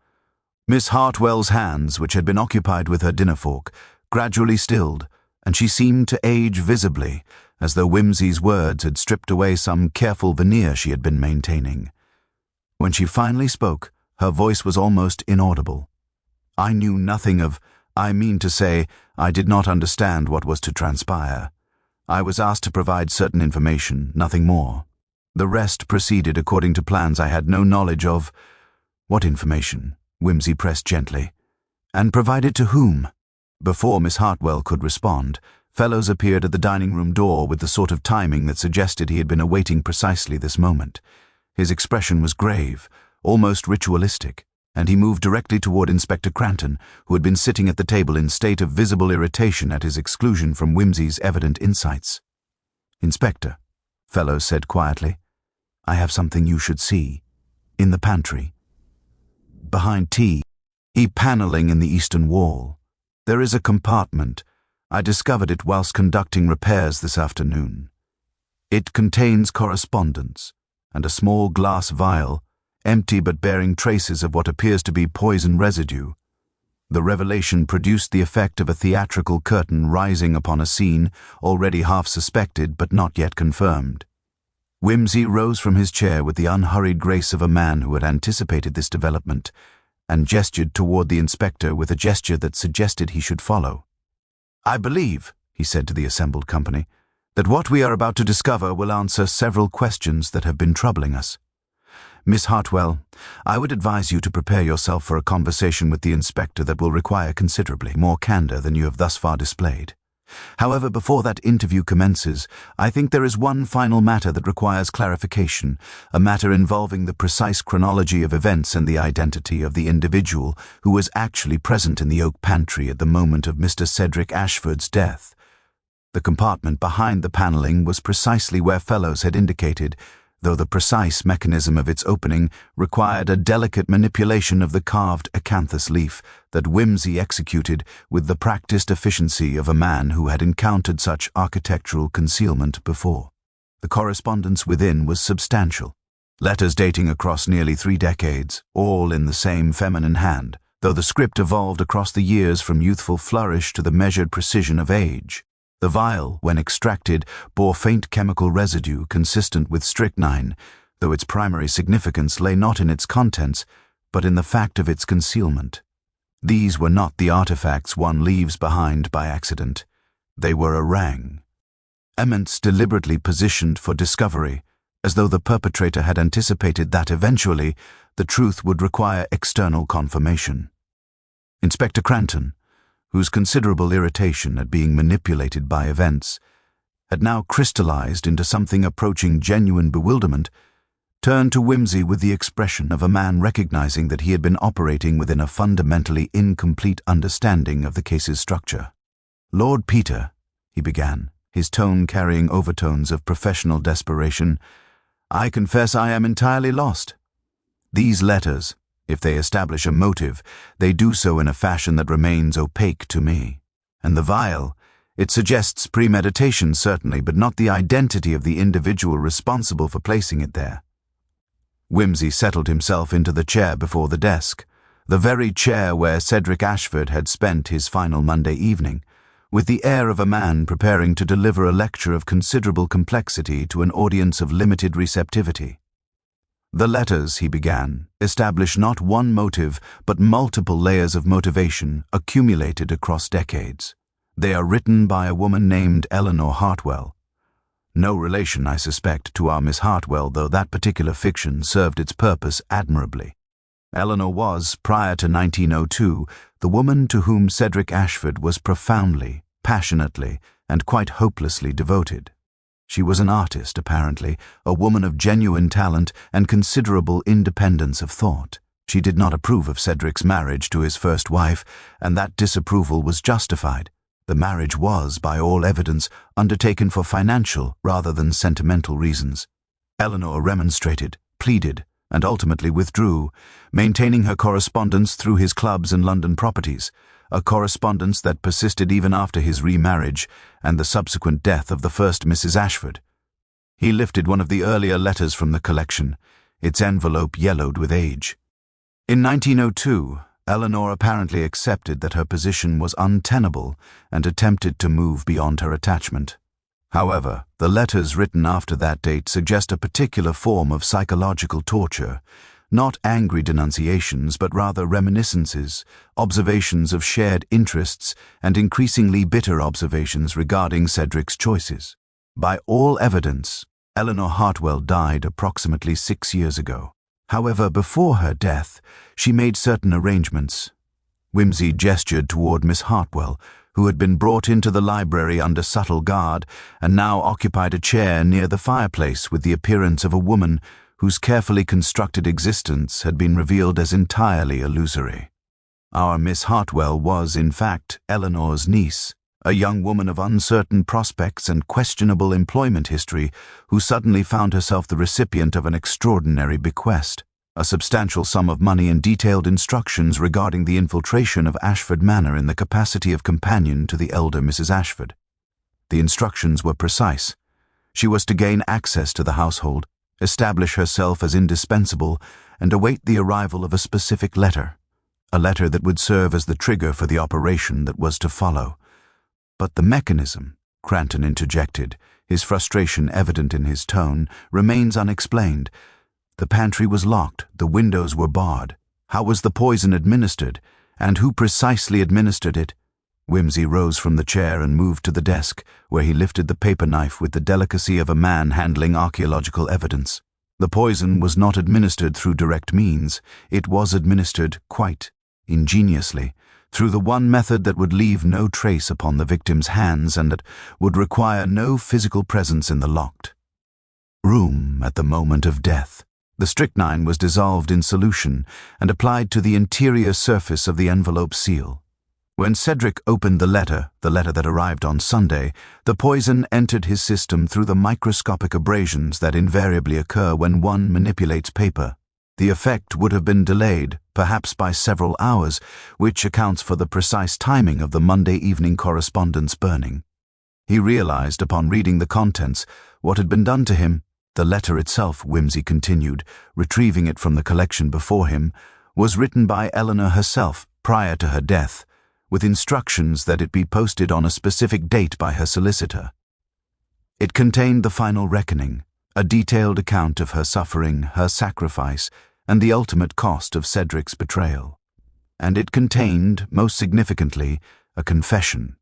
Miss Hartwell's hands, which had been occupied with her dinner fork, gradually stilled, and she seemed to age visibly, as though Whimsy's words had stripped away some careful veneer she had been maintaining. When she finally spoke, her voice was almost inaudible. "I knew nothing of, I mean to say, I did not understand what was to transpire. I was asked to provide certain information, nothing more. The rest proceeded according to plans I had no knowledge of." "What information?" Whimsy pressed gently. "And provided to whom?" Before Miss Hartwell could respond, Fellows appeared at the dining-room door with the sort of timing that suggested he had been awaiting precisely this moment. His expression was grave, almost ritualistic, and he moved directly toward Inspector Cranton, who had been sitting at the table in state of visible irritation at his exclusion from Whimsy's evident insights. "Inspector," Fellows said quietly, "I have something you should see. In the pantry. Behind paneling in the eastern wall. There is a compartment. I discovered it whilst conducting repairs this afternoon. It contains correspondence and a small glass vial, empty but bearing traces of what appears to be poison residue. The revelation produced the effect of a theatrical curtain rising upon a scene already half suspected but not yet confirmed." Whimsy rose from his chair with the unhurried grace of a man who had anticipated this development, and gestured toward the inspector with a gesture that suggested he should follow. "I believe," he said to the assembled company, "that what we are about to discover will answer several questions that have been troubling us. Miss Hartwell, I would advise you to prepare yourself for a conversation with the inspector that will require considerably more candor than you have thus far displayed. However, before that interview commences, I think there is one final matter that requires clarification, a matter involving the precise chronology of events and the identity of the individual who was actually present in the Oak Pantry at the moment of Mr. Cedric Ashford's death. The compartment behind the paneling was precisely where Fellows had indicated, though the precise mechanism of its opening required a delicate manipulation of the carved acanthus leaf that Whimsy executed with the practiced efficiency of a man who had encountered such architectural concealment before. The correspondence within was substantial, letters dating across nearly 3 decades, all in the same feminine hand, though the script evolved across the years from youthful flourish to the measured precision of age. The vial, when extracted, bore faint chemical residue consistent with strychnine, though its primary significance lay not in its contents, but in the fact of its concealment. These were not the artifacts one leaves behind by accident. They were a rang. Emmons deliberately positioned for discovery, as though the perpetrator had anticipated that eventually the truth would require external confirmation. Inspector Cranton, whose considerable irritation at being manipulated by events had now crystallized into something approaching genuine bewilderment, turned to Whimsy with the expression of a man recognizing that he had been operating within a fundamentally incomplete understanding of the case's structure. "Lord Peter," he began, his tone carrying overtones of professional desperation, "I confess I am entirely lost. These letters, if they establish a motive, they do so in a fashion that remains opaque to me. And the vial, it suggests premeditation certainly, but not the identity of the individual responsible for placing it there." Whimsy settled himself into the chair before the desk, the very chair where Cedric Ashford had spent his final Monday evening, with the air of a man preparing to deliver a lecture of considerable complexity to an audience of limited receptivity. "The letters," he began, "establish not one motive, but multiple layers of motivation accumulated across decades. They are written by a woman named Eleanor Hartwell. No relation, I suspect, to our Miss Hartwell, though that particular fiction served its purpose admirably. Eleanor was, prior to 1902, the woman to whom Cedric Ashford was profoundly, passionately, and quite hopelessly devoted. She was an artist, apparently, a woman of genuine talent and considerable independence of thought. She did not approve of Cedric's marriage to his first wife, and that disapproval was justified. The marriage was, by all evidence, undertaken for financial rather than sentimental reasons. Eleanor remonstrated, pleaded, and ultimately withdrew, maintaining her correspondence through his clubs and London properties, a correspondence that persisted even after his remarriage and the subsequent death of the first Mrs. Ashford. He lifted one of the earlier letters from the collection, its envelope yellowed with age. In 1902, Eleanor apparently accepted that her position was untenable and attempted to move beyond her attachment. However, the letters written after that date suggest a particular form of psychological torture, not angry denunciations but rather reminiscences, observations of shared interests, and increasingly bitter observations regarding Cedric's choices. By all evidence, Eleanor Hartwell died approximately 6 years ago. However, before her death, she made certain arrangements. Whimsy gestured toward Miss Hartwell, who had been brought into the library under subtle guard and now occupied a chair near the fireplace with the appearance of a woman whose carefully constructed existence had been revealed as entirely illusory. Our Miss Hartwell was, in fact, Eleanor's niece, a young woman of uncertain prospects and questionable employment history who suddenly found herself the recipient of an extraordinary bequest, a substantial sum of money and detailed instructions regarding the infiltration of Ashford Manor in the capacity of companion to the elder Mrs. Ashford. The instructions were precise. She was to gain access to the household, establish herself as indispensable, and await the arrival of a specific letter, a letter that would serve as the trigger for the operation that was to follow. "But the mechanism," Cranton interjected, his frustration evident in his tone, "remains unexplained. The pantry was locked, the windows were barred. How was the poison administered, and who precisely administered it?" Whimsy rose from the chair and moved to the desk, where he lifted the paper knife with the delicacy of a man handling archaeological evidence. The poison was not administered through direct means. It was administered quite ingeniously, through the one method that would leave no trace upon the victim's hands and that would require no physical presence in the locked room at the moment of death. The strychnine was dissolved in solution and applied to the interior surface of the envelope seal. When Cedric opened the letter that arrived on Sunday, the poison entered his system through the microscopic abrasions that invariably occur when one manipulates paper. The effect would have been delayed, perhaps by several hours, which accounts for the precise timing of the Monday evening correspondence burning. He realized upon reading the contents what had been done to him. The letter itself, Whimsy continued, retrieving it from the collection before him, was written by Eleanor herself prior to her death, with instructions that it be posted on a specific date by her solicitor. It contained the final reckoning, a detailed account of her suffering, her sacrifice, and the ultimate cost of Cedric's betrayal. and it contained, most significantly, a confession.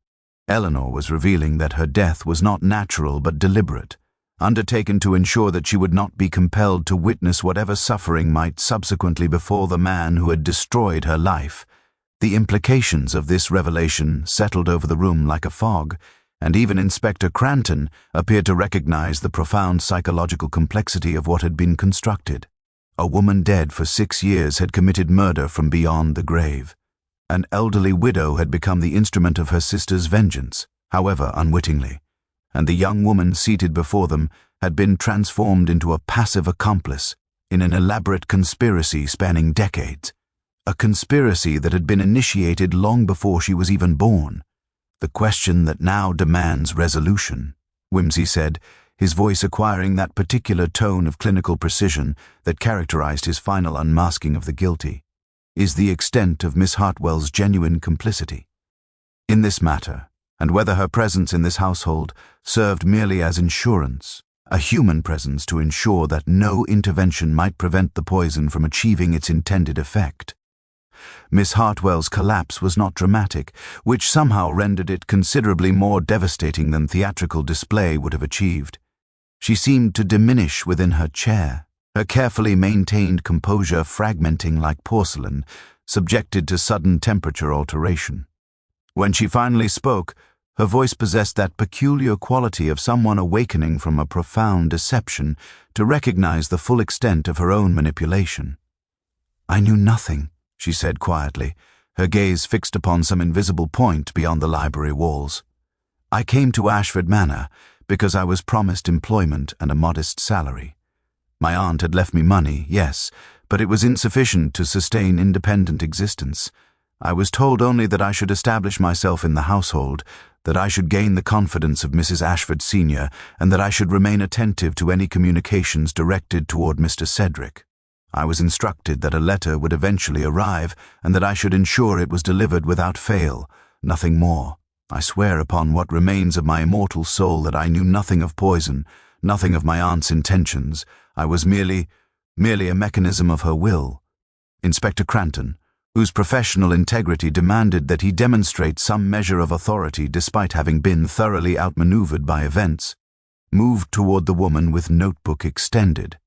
Eleanor was revealing that her death was not natural but deliberate, undertaken to ensure that she would not be compelled to witness whatever suffering might subsequently befall the man who had destroyed her life. The implications of this revelation settled over the room like a fog, and even Inspector Cranton appeared to recognize the profound psychological complexity of what had been constructed. A woman dead for 6 years had committed murder from beyond the grave. An elderly widow had become the instrument of her sister's vengeance, however unwittingly, and the young woman seated before them had been transformed into a passive accomplice in an elaborate conspiracy spanning decades, a conspiracy that had been initiated long before she was even born. The question that now demands resolution, Whimsy said, his voice acquiring that particular tone of clinical precision that characterized his final unmasking of the guilty, is the extent of Miss Hartwell's genuine complicity in this matter, and whether her presence in this household served merely as insurance, a human presence to ensure that no intervention might prevent the poison from achieving its intended effect. Miss Hartwell's collapse was not dramatic, which somehow rendered it considerably more devastating than theatrical display would have achieved. She seemed to diminish within her chair, her carefully maintained composure fragmenting like porcelain, subjected to sudden temperature alteration. When she finally spoke, her voice possessed that peculiar quality of someone awakening from a profound deception to recognize the full extent of her own manipulation. "I knew nothing," she said quietly, her gaze fixed upon some invisible point beyond the library walls. "I came to Ashford Manor because I was promised employment and a modest salary. My aunt had left me money, yes, but it was insufficient to sustain independent existence. I was told only that I should establish myself in the household, that I should gain the confidence of Mrs. Ashford Sr., and that I should remain attentive to any communications directed toward Mr. Cedric. I was instructed that a letter would eventually arrive, and that I should ensure it was delivered without fail, nothing more. I swear upon what remains of my immortal soul that I knew nothing of poison, nothing of my aunt's intentions. I was merely a mechanism of her will." Inspector Cranton, whose professional integrity demanded that he demonstrate some measure of authority despite having been thoroughly outmaneuvered by events, moved toward the woman with notebook extended.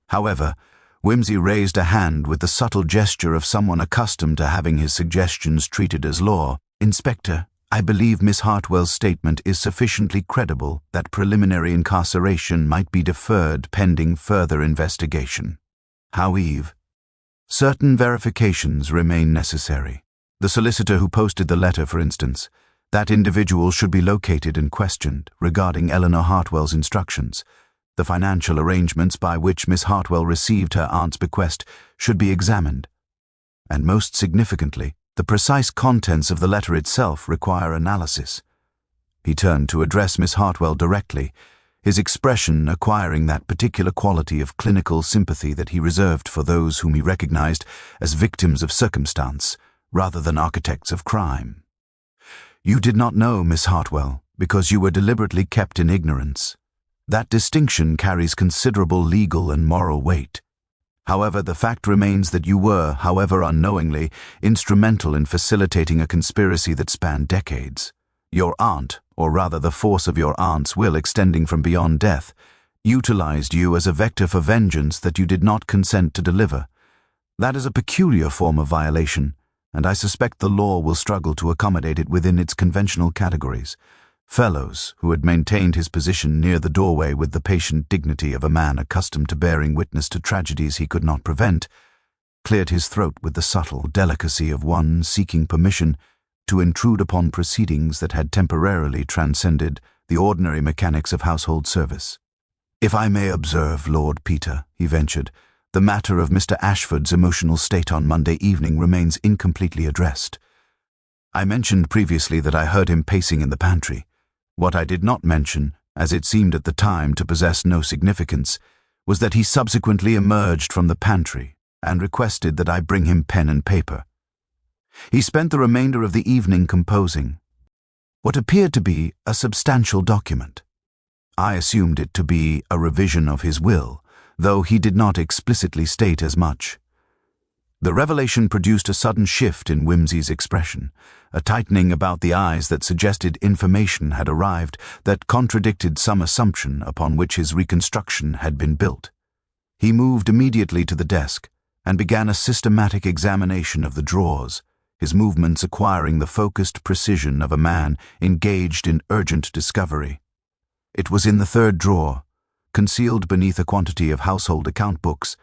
However, Whimsy raised a hand with the subtle gesture of someone accustomed to having his suggestions treated as law. "Inspector, I believe Miss Hartwell's statement is sufficiently credible that preliminary incarceration might be deferred pending further investigation. However, certain verifications remain necessary. The solicitor who posted the letter, for instance, that individual should be located and questioned regarding Eleanor Hartwell's instructions. The financial arrangements by which Miss Hartwell received her aunt's bequest should be examined. And most significantly, the precise contents of the letter itself require analysis." He turned to address Miss Hartwell directly, his expression acquiring that particular quality of clinical sympathy that he reserved for those whom he recognized as victims of circumstance rather than architects of crime. "You did not know, Miss Hartwell, because you were deliberately kept in ignorance. That distinction carries considerable legal and moral weight. However, the fact remains that you were, however unknowingly, instrumental in facilitating a conspiracy that spanned decades. Your aunt, or rather the force of your aunt's will extending from beyond death, utilized you as a vector for vengeance that you did not consent to deliver. That is a peculiar form of violation, and I suspect the law will struggle to accommodate it within its conventional categories." Fellows, who had maintained his position near the doorway with the patient dignity of a man accustomed to bearing witness to tragedies he could not prevent, cleared his throat with the subtle delicacy of one seeking permission to intrude upon proceedings that had temporarily transcended the ordinary mechanics of household service. "If I may observe, Lord Peter," he ventured, "the matter of Mr. Ashford's emotional state on Monday evening remains incompletely addressed. I mentioned previously that I heard him pacing in the pantry. What I did not mention, as it seemed at the time to possess no significance, was that he subsequently emerged from the pantry and requested that I bring him pen and paper. He spent the remainder of the evening composing what appeared to be a substantial document. I assumed it to be a revision of his will, though he did not explicitly state as much. The revelation produced a sudden shift in Whimsy's expression, a tightening about the eyes that suggested information had arrived that contradicted some assumption upon which his reconstruction had been built. He moved immediately to the desk and began a systematic examination of the drawers, his movements acquiring the focused precision of a man engaged in urgent discovery. It was in the third drawer, concealed beneath a quantity of household account books,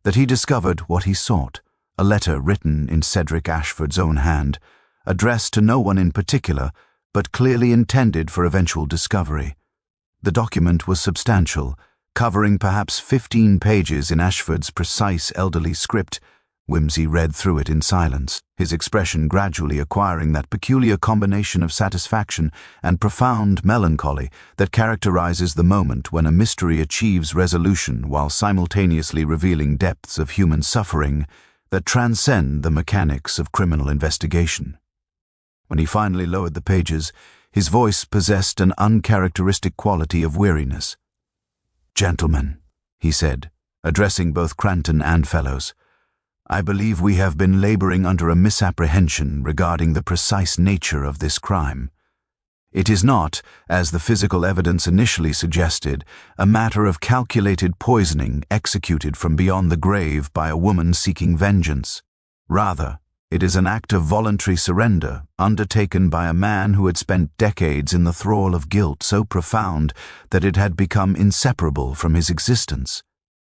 that he discovered what he sought, a letter written in Cedric Ashford's own hand, addressed to no one in particular, but clearly intended for eventual discovery. The document was substantial, covering perhaps 15 pages in Ashford's precise elderly script. Whimsy read through it in silence, his expression gradually acquiring that peculiar combination of satisfaction and profound melancholy that characterizes the moment when a mystery achieves resolution while simultaneously revealing depths of human suffering that transcend the mechanics of criminal investigation. When he finally lowered the pages, his voice possessed an uncharacteristic quality of weariness. "Gentlemen," he said, addressing both Cranton and Fellows, "I believe we have been laboring under a misapprehension regarding the precise nature of this crime. It is not, as the physical evidence initially suggested, a matter of calculated poisoning executed from beyond the grave by a woman seeking vengeance. Rather, it is an act of voluntary surrender undertaken by a man who had spent decades in the thrall of guilt so profound that it had become inseparable from his existence."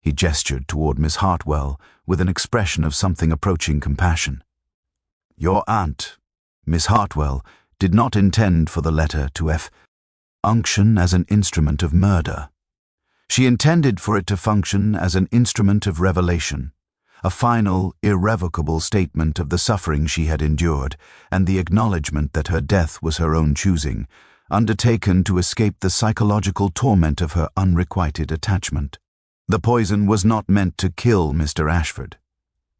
He gestured toward Miss Hartwell with an expression of something approaching compassion. "Your aunt, Miss Hartwell, did not intend for the letter to function as an instrument of murder. She intended for it to function as an instrument of revelation, a final, irrevocable statement of the suffering she had endured and the acknowledgement that her death was her own choosing, undertaken to escape the psychological torment of her unrequited attachment. The poison was not meant to kill Mr. Ashford.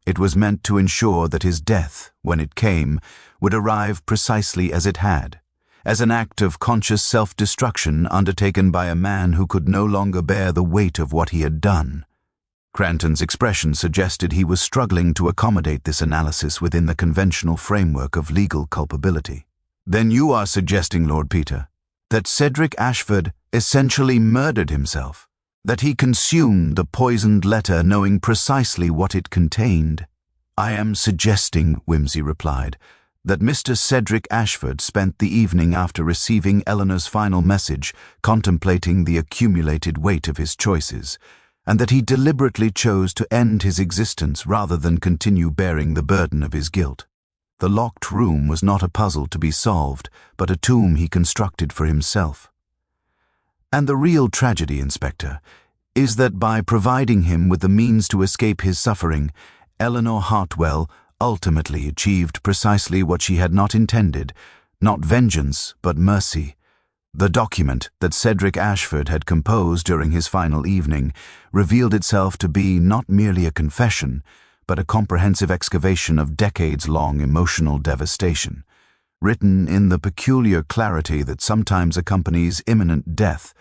It was meant to ensure that his death, when it came, would arrive precisely as it had, as an act of conscious self-destruction undertaken by a man who could no longer bear the weight of what he had done. Cranton's expression suggested he was struggling to accommodate this analysis within the conventional framework of legal culpability. "Then you are suggesting, Lord Peter, that Cedric Ashford essentially murdered himself? That he consumed the poisoned letter knowing precisely what it contained?" "I am suggesting," Whimsy replied, "that Mr. Cedric Ashford spent the evening after receiving Eleanor's final message contemplating the accumulated weight of his choices, and that he deliberately chose to end his existence rather than continue bearing the burden of his guilt. The locked room was not a puzzle to be solved, but a tomb he constructed for himself. And the real tragedy, Inspector, is that by providing him with the means to escape his suffering, Eleanor Hartwell ultimately achieved precisely what she had not intended, not vengeance, but mercy. The document that Cedric Ashford had composed during his final evening revealed itself to be not merely a confession, but a comprehensive excavation of decades-long emotional devastation. Written in the peculiar clarity that sometimes accompanies imminent death,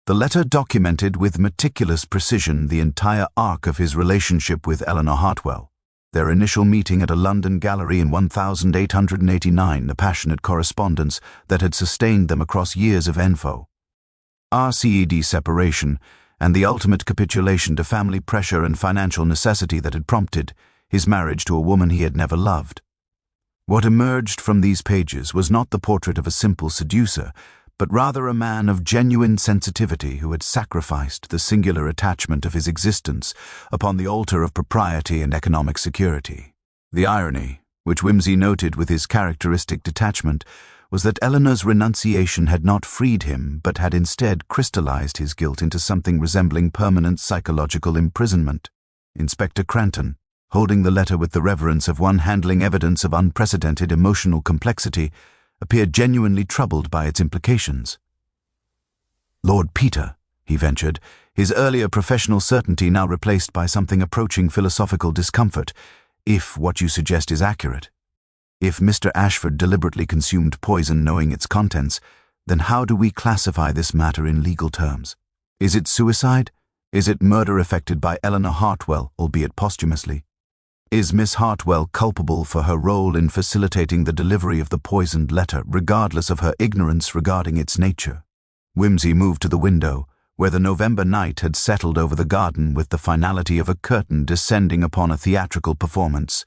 the letter documented with meticulous precision the entire arc of his relationship with Eleanor Hartwell. Their initial meeting at a London gallery in 1889, the passionate correspondence that had sustained them across years of RCED separation, and the ultimate capitulation to family pressure and financial necessity that had prompted his marriage to a woman he had never loved. What emerged from these pages was not the portrait of a simple seducer, but rather a man of genuine sensitivity who had sacrificed the singular attachment of his existence upon the altar of propriety and economic security. The irony, which Whimsy noted with his characteristic detachment, was that Eleanor's renunciation had not freed him, but had instead crystallized his guilt into something resembling permanent psychological imprisonment. Inspector Cranton, holding the letter with the reverence of one handling evidence of unprecedented emotional complexity, appeared genuinely troubled by its implications. "Lord Peter," he ventured, his earlier professional certainty now replaced by something approaching philosophical discomfort, "if what you suggest is accurate, if Mr. Ashford deliberately consumed poison knowing its contents, then how do we classify this matter in legal terms? Is it suicide? Is it murder effected by Eleanor Hartwell, albeit posthumously?" Is Miss Hartwell culpable for her role in facilitating the delivery of the poisoned letter, regardless of her ignorance regarding its nature? Whimsy moved to the window, where the November night had settled over the garden with the finality of a curtain descending upon a theatrical performance.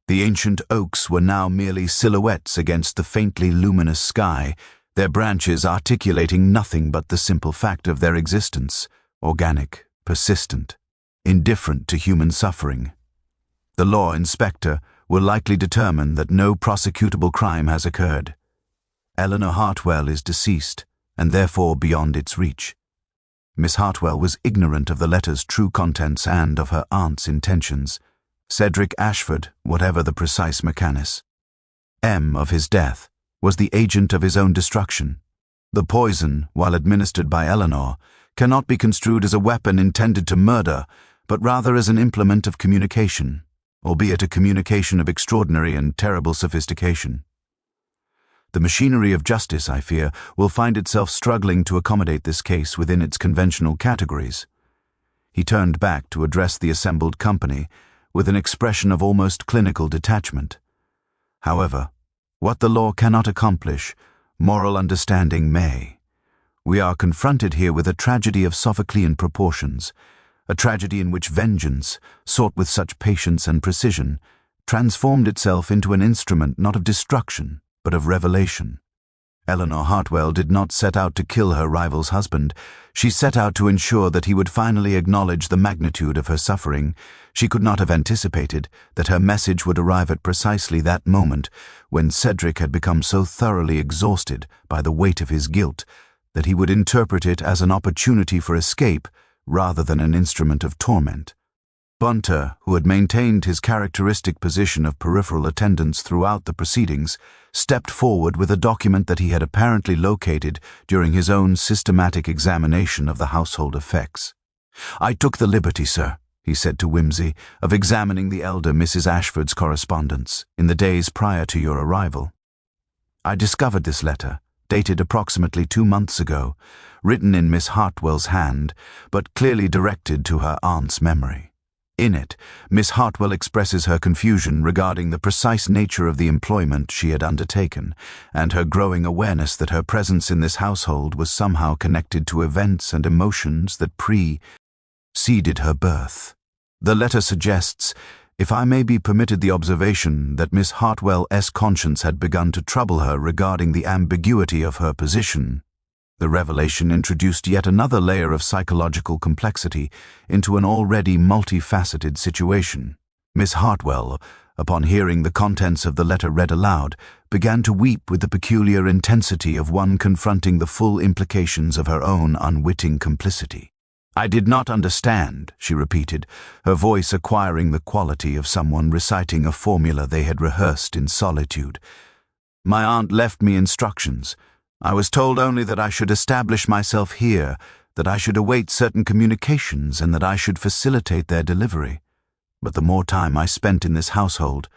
The ancient oaks were now merely silhouettes against the faintly luminous sky, their branches articulating nothing but the simple fact of their existence, organic, persistent, indifferent to human suffering. The law inspector will likely determine that no prosecutable crime has occurred. Eleanor Hartwell is deceased, and therefore beyond its reach. Miss Hartwell was ignorant of the letter's true contents and of her aunt's intentions. Cedric Ashford, whatever the precise mechanism of his death, was the agent of his own destruction. The poison, while administered by Eleanor, cannot be construed as a weapon intended to murder, but rather as an implement of communication, albeit a communication of extraordinary and terrible sophistication. The machinery of justice, I fear, will find itself struggling to accommodate this case within its conventional categories. He turned back to address the assembled company with an expression of almost clinical detachment. However, what the law cannot accomplish, moral understanding may. We are confronted here with a tragedy of Sophoclean proportions, a tragedy in which vengeance, sought with such patience and precision, transformed itself into an instrument not of destruction, but of revelation. Eleanor Hartwell did not set out to kill her rival's husband. She set out to ensure that he would finally acknowledge the magnitude of her suffering. She could not have anticipated that her message would arrive at precisely that moment when Cedric had become so thoroughly exhausted by the weight of his guilt that he would interpret it as an opportunity for escape rather than an instrument of torment. Bunter, who had maintained his characteristic position of peripheral attendance throughout the proceedings, stepped forward with a document that he had apparently located during his own systematic examination of the household effects. "I took the liberty, sir," he said to Whimsy, "of examining the elder Mrs. Ashford's correspondence in the days prior to your arrival. I discovered this letter, dated approximately 2 months ago, written in Miss Hartwell's hand, but clearly directed to her aunt's memory. In it, Miss Hartwell expresses her confusion regarding the precise nature of the employment she had undertaken, and her growing awareness that her presence in this household was somehow connected to events and emotions that preceded her birth. The letter suggests, if I may be permitted the observation, that Miss Hartwell's conscience had begun to trouble her regarding the ambiguity of her position. The revelation introduced yet another layer of psychological complexity into an already multifaceted situation. Miss Hartwell, upon hearing the contents of the letter read aloud, began to weep with the peculiar intensity of one confronting the full implications of her own unwitting complicity. "I did not understand," she repeated, her voice acquiring the quality of someone reciting a formula they had rehearsed in solitude. "My aunt left me instructions. I was told only that I should establish myself here, that I should await certain communications, and that I should facilitate their delivery. But the more time I spent in this household,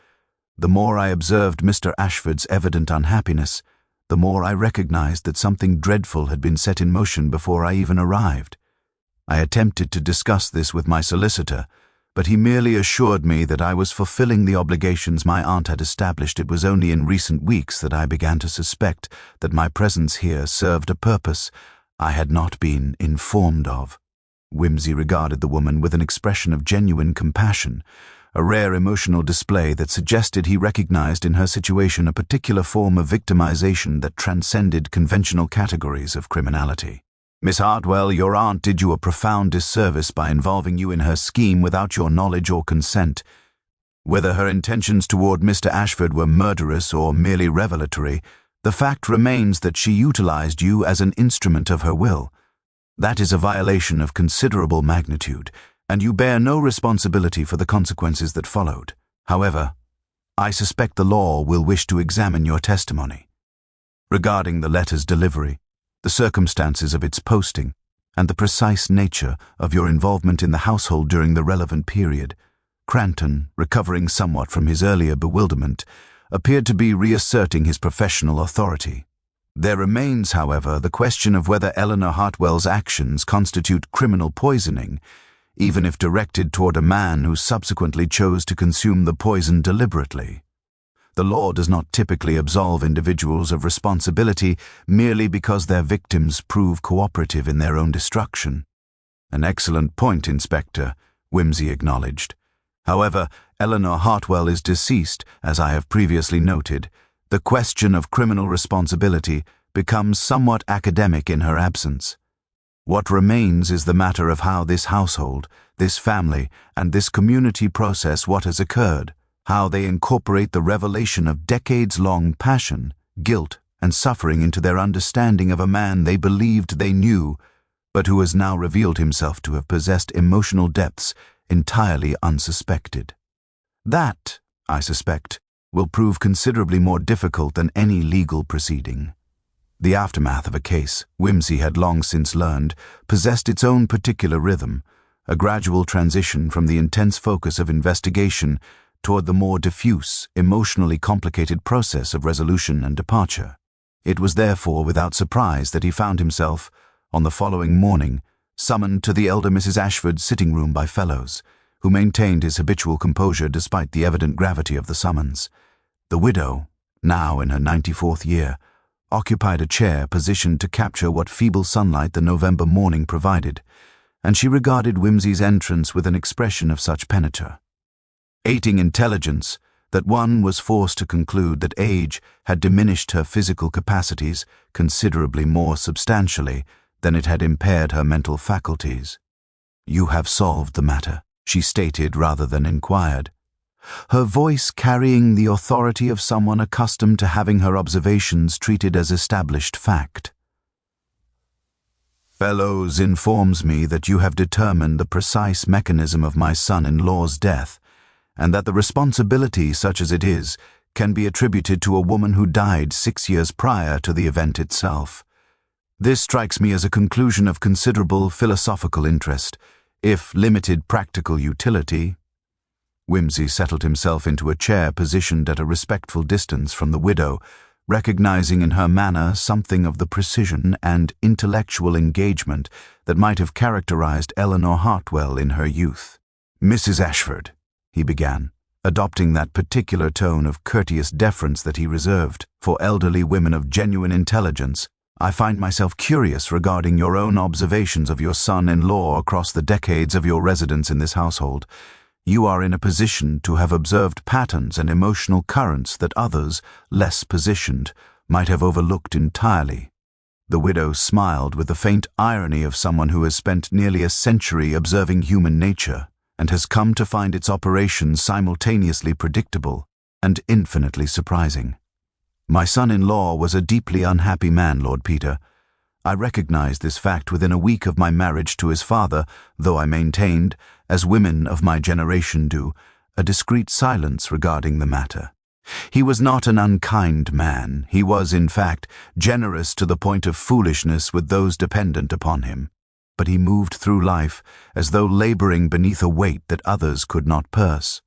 the more I observed Mr. Ashford's evident unhappiness, the more I recognized that something dreadful had been set in motion before I even arrived. I attempted to discuss this with my solicitor, but he merely assured me that I was fulfilling the obligations my aunt had established. It was only in recent weeks that I began to suspect that my presence here served a purpose I had not been informed of." Whimsy regarded the woman with an expression of genuine compassion, a rare emotional display that suggested he recognized in her situation a particular form of victimization that transcended conventional categories of criminality. "Miss Hartwell, your aunt did you a profound disservice by involving you in her scheme without your knowledge or consent. Whether her intentions toward Mr. Ashford were murderous or merely revelatory, the fact remains that she utilized you as an instrument of her will. That is a violation of considerable magnitude, and you bear no responsibility for the consequences that followed. However, I suspect the law will wish to examine your testimony. Regarding the letter's delivery, the circumstances of its posting, and the precise nature of your involvement in the household during the relevant period, Cranton, recovering somewhat from his earlier bewilderment, appeared to be reasserting his professional authority. There remains, however, the question of whether Eleanor Hartwell's actions constitute criminal poisoning, even if directed toward a man who subsequently chose to consume the poison deliberately. The law does not typically absolve individuals of responsibility merely because their victims prove cooperative in their own destruction. An excellent point, Inspector, Whimsy acknowledged. However, Eleanor Hartwell is deceased, as I have previously noted. The question of criminal responsibility becomes somewhat academic in her absence. What remains is the matter of how this household, this family, and this community process what has occurred, how they incorporate the revelation of decades-long passion, guilt, and suffering into their understanding of a man they believed they knew, but who has now revealed himself to have possessed emotional depths entirely unsuspected. That, I suspect, will prove considerably more difficult than any legal proceeding. The aftermath of a case, Whimsy had long since learned, possessed its own particular rhythm, a gradual transition from the intense focus of investigation toward the more diffuse, emotionally complicated process of resolution and departure. It was therefore without surprise that he found himself, on the following morning, summoned to the elder Mrs. Ashford's sitting room by Fellows, who maintained his habitual composure despite the evident gravity of the summons. The widow, now in her 94th year, occupied a chair positioned to capture what feeble sunlight the November morning provided, and she regarded Whimsy's entrance with an expression of such penetrating intelligence that one was forced to conclude that age had diminished her physical capacities considerably more substantially than it had impaired her mental faculties. "You have solved the matter," she stated rather than inquired, her voice carrying the authority of someone accustomed to having her observations treated as established fact. "Fellows informs me that you have determined the precise mechanism of my son-in-law's death, and that the responsibility, such as it is, can be attributed to a woman who died 6 years prior to the event itself. This strikes me as a conclusion of considerable philosophical interest, if limited practical utility." Whimsy settled himself into a chair positioned at a respectful distance from the widow, recognizing in her manner something of the precision and intellectual engagement that might have characterized Eleanor Hartwell in her youth. "Mrs. Ashford," he began, adopting that particular tone of courteous deference that he reserved for elderly women of genuine intelligence, "I find myself curious regarding your own observations of your son-in-law across the decades of your residence in this household. You are in a position to have observed patterns and emotional currents that others, less positioned, might have overlooked entirely." The widow smiled with the faint irony of someone who has spent nearly a century observing human nature and has come to find its operations simultaneously predictable and infinitely surprising. "My son-in-law was a deeply unhappy man, Lord Peter. I recognized this fact within a week of my marriage to his father, though I maintained, as women of my generation do, a discreet silence regarding the matter. He was not an unkind man. He was, in fact, generous to the point of foolishness with those dependent upon him. But he moved through life as though laboring beneath a weight that others could not purse.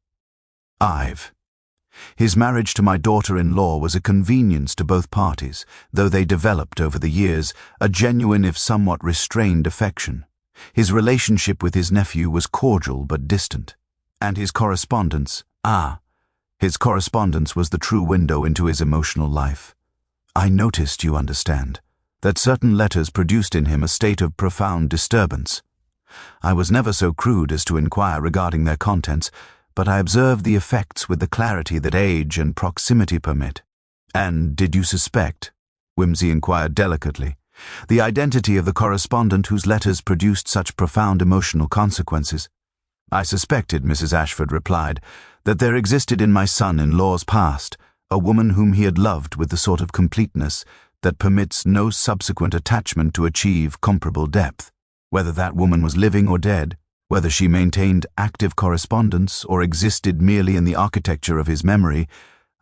His marriage to my daughter-in-law was a convenience to both parties, though they developed over the years a genuine if somewhat restrained affection. His relationship with his nephew was cordial but distant, and his correspondence was the true window into his emotional life. I noticed, you understand, that certain letters produced in him a state of profound disturbance. I was never so crude as to inquire regarding their contents, but I observed the effects with the clarity that age and proximity permit. "And did you suspect," Whimsy inquired delicately, "the identity of the correspondent whose letters produced such profound emotional consequences?" "I suspected," Mrs. Ashford replied, "that there existed in my son-in-law's past a woman whom he had loved with the sort of completeness that permits no subsequent attachment to achieve comparable depth. Whether that woman was living or dead, whether she maintained active correspondence or existed merely in the architecture of his memory,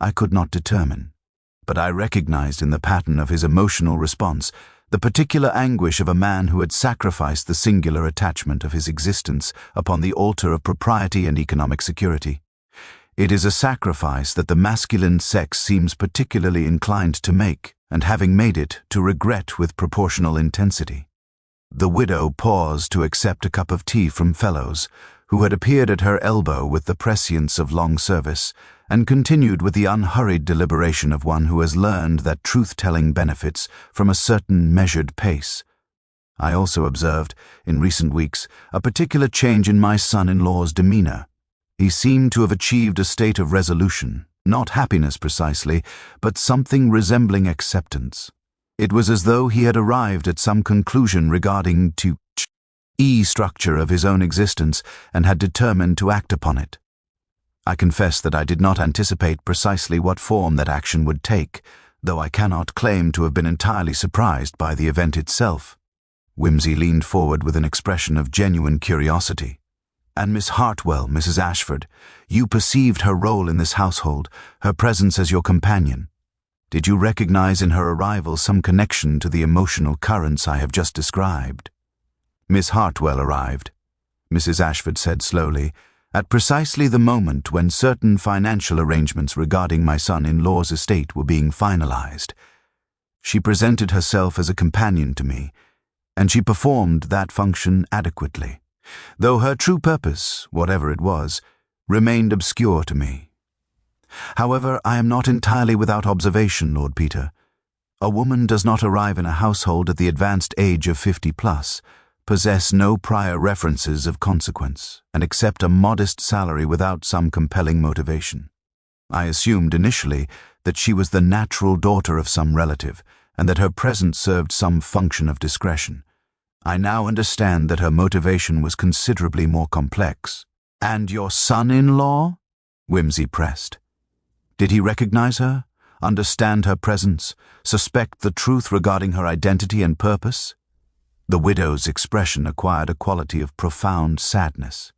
I could not determine. But I recognized in the pattern of his emotional response the particular anguish of a man who had sacrificed the singular attachment of his existence upon the altar of propriety and economic security. It is a sacrifice that the masculine sex seems particularly inclined to make, and having made it, to regret with proportional intensity. The widow paused to accept a cup of tea from Fellows, who had appeared at her elbow with the prescience of long service, and continued with the unhurried deliberation of one who has learned that truth-telling benefits from a certain measured pace. I also observed, in recent weeks, a particular change in my son-in-law's demeanor. He seemed to have achieved a state of resolution, not happiness precisely, but something resembling acceptance. It was as though he had arrived at some conclusion regarding the structure of his own existence and had determined to act upon it. I confess that I did not anticipate precisely what form that action would take, though I cannot claim to have been entirely surprised by the event itself. Whimsy leaned forward with an expression of genuine curiosity. And Miss Hartwell, Mrs. Ashford, you perceived her role in this household, her presence as your companion. Did you recognize in her arrival some connection to the emotional currents I have just described? Miss Hartwell arrived, Mrs. Ashford said slowly, at precisely the moment when certain financial arrangements regarding my son-in-law's estate were being finalized. She presented herself as a companion to me, and she performed that function adequately, though her true purpose, whatever it was, remained obscure to me. However, I am not entirely without observation, Lord Peter. A woman does not arrive in a household at the advanced age of 50+, possess no prior references of consequence, and accept a modest salary without some compelling motivation. I assumed initially that she was the natural daughter of some relative, and that her presence served some function of discretion. I now understand that her motivation was considerably more complex. And your son-in-law? Whimsy pressed. Did he recognize her, understand her presence, suspect the truth regarding her identity and purpose? The widow's expression acquired a quality of profound sadness.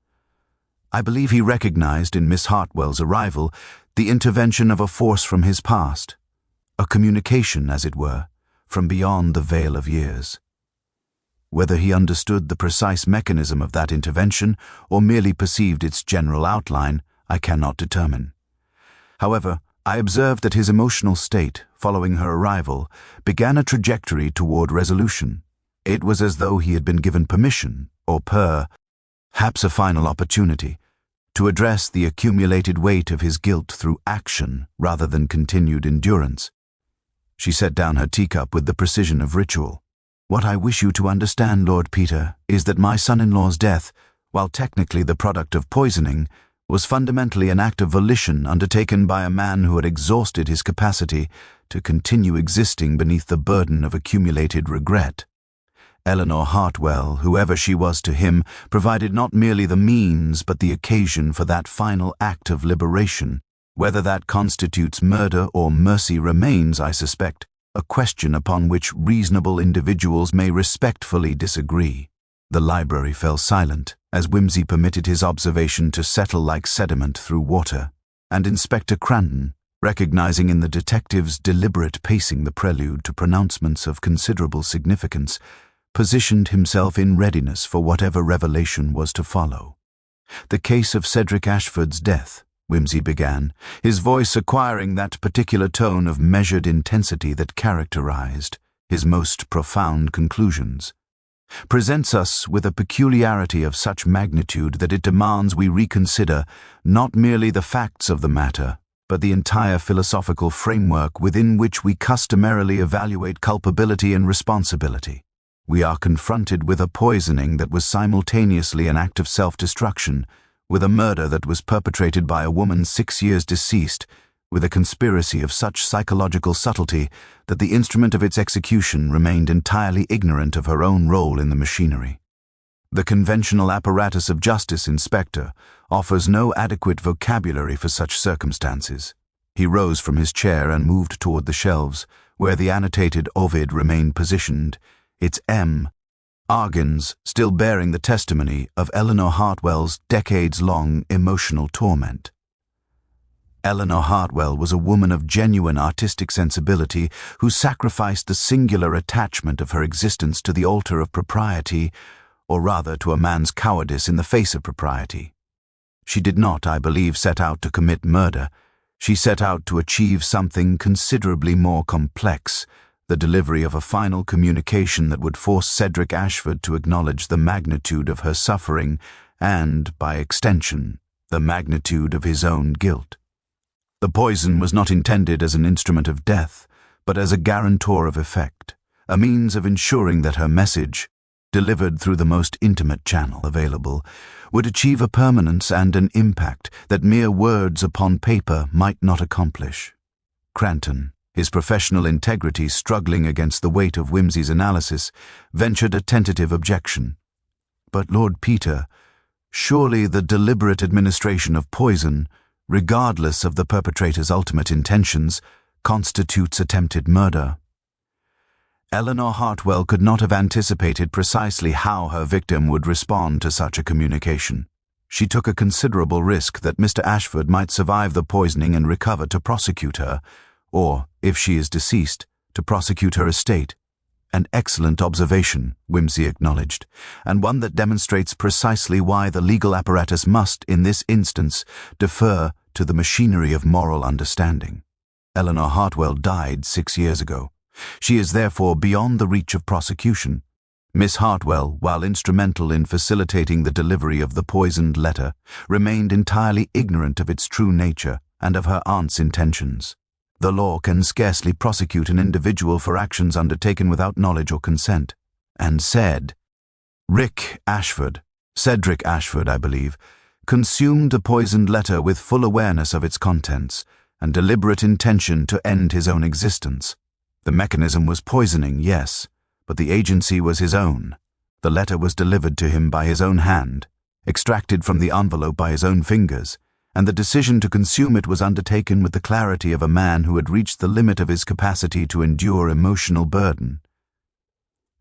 I believe he recognized in Miss Hartwell's arrival the intervention of a force from his past, a communication, as it were, from beyond the veil of years. Whether he understood the precise mechanism of that intervention or merely perceived its general outline, I cannot determine. However, I observed that his emotional state, following her arrival, began a trajectory toward resolution. It was as though he had been given permission, or perhaps a final opportunity, to address the accumulated weight of his guilt through action rather than continued endurance. She set down her teacup with the precision of ritual. What I wish you to understand, Lord Peter, is that my son-in-law's death, while technically the product of poisoning, was fundamentally an act of volition undertaken by a man who had exhausted his capacity to continue existing beneath the burden of accumulated regret. Eleanor Hartwell, whoever she was to him, provided not merely the means but the occasion for that final act of liberation. Whether that constitutes murder or mercy remains, I suspect, a question upon which reasonable individuals may respectfully disagree. The library fell silent as Whimsy permitted his observation to settle like sediment through water, and Inspector Cranton, recognizing in the detective's deliberate pacing the prelude to pronouncements of considerable significance, positioned himself in readiness for whatever revelation was to follow. The case of Cedric Ashford's death, Whimsy began, his voice acquiring that particular tone of measured intensity that characterized his most profound conclusions, presents us with a peculiarity of such magnitude that it demands we reconsider not merely the facts of the matter, but the entire philosophical framework within which we customarily evaluate culpability and responsibility. We are confronted with a poisoning that was simultaneously an act of self-destruction, with a murder that was perpetrated by a woman 6 years deceased, with a conspiracy of such psychological subtlety that the instrument of its execution remained entirely ignorant of her own role in the machinery. The conventional apparatus of justice, Inspector, offers no adequate vocabulary for such circumstances. He rose from his chair and moved toward the shelves, where the annotated Ovid remained positioned, its M. Argans still bearing the testimony of Eleanor Hartwell's decades-long emotional torment. Eleanor Hartwell was a woman of genuine artistic sensibility who sacrificed the singular attachment of her existence to the altar of propriety, or rather to a man's cowardice in the face of propriety. She did not, I believe, set out to commit murder. She set out to achieve something considerably more complex, the delivery of a final communication that would force Cedric Ashford to acknowledge the magnitude of her suffering and, by extension, the magnitude of his own guilt. The poison was not intended as an instrument of death, but as a guarantor of effect, a means of ensuring that her message, delivered through the most intimate channel available, would achieve a permanence and an impact that mere words upon paper might not accomplish. Cranton, his professional integrity struggling against the weight of Whimsy's analysis, ventured a tentative objection. But Lord Peter, surely the deliberate administration of poison, regardless of the perpetrator's ultimate intentions, constitutes attempted murder. Eleanor Hartwell could not have anticipated precisely how her victim would respond to such a communication. She took a considerable risk that Mr. Ashford might survive the poisoning and recover to prosecute her, or, if she is deceased, to prosecute her estate. An excellent observation, Whimsy acknowledged, and one that demonstrates precisely why the legal apparatus must, in this instance, defer to the machinery of moral understanding. Eleanor Hartwell died 6 years ago. She is therefore beyond the reach of prosecution. Miss Hartwell, while instrumental in facilitating the delivery of the poisoned letter, remained entirely ignorant of its true nature and of her aunt's intentions. The law can scarcely prosecute an individual for actions undertaken without knowledge or consent. And Cedric Ashford, I believe, consumed the poisoned letter with full awareness of its contents and deliberate intention to end his own existence. The mechanism was poisoning, yes, but the agency was his own. The letter was delivered to him by his own hand, extracted from the envelope by his own fingers, and the decision to consume it was undertaken with the clarity of a man who had reached the limit of his capacity to endure emotional burden.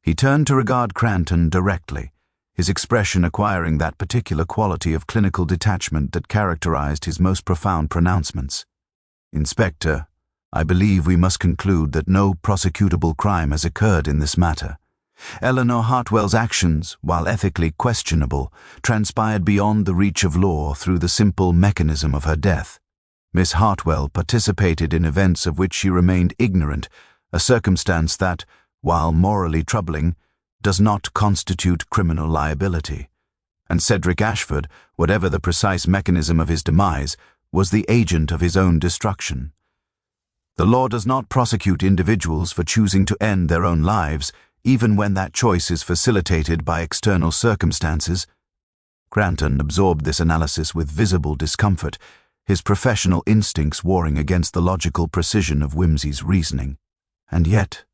He turned to regard Cranton directly, his expression acquiring that particular quality of clinical detachment that characterized his most profound pronouncements. "Inspector, I believe we must conclude that no prosecutable crime has occurred in this matter. Eleanor Hartwell's actions, while ethically questionable, transpired beyond the reach of law through the simple mechanism of her death. Miss Hartwell participated in events of which she remained ignorant, a circumstance that, while morally troubling, does not constitute criminal liability. And Cedric Ashford, whatever the precise mechanism of his demise, was the agent of his own destruction. The law does not prosecute individuals for choosing to end their own lives, even when that choice is facilitated by external circumstances." Cranton absorbed this analysis with visible discomfort, his professional instincts warring against the logical precision of Whimsy's reasoning. And yet,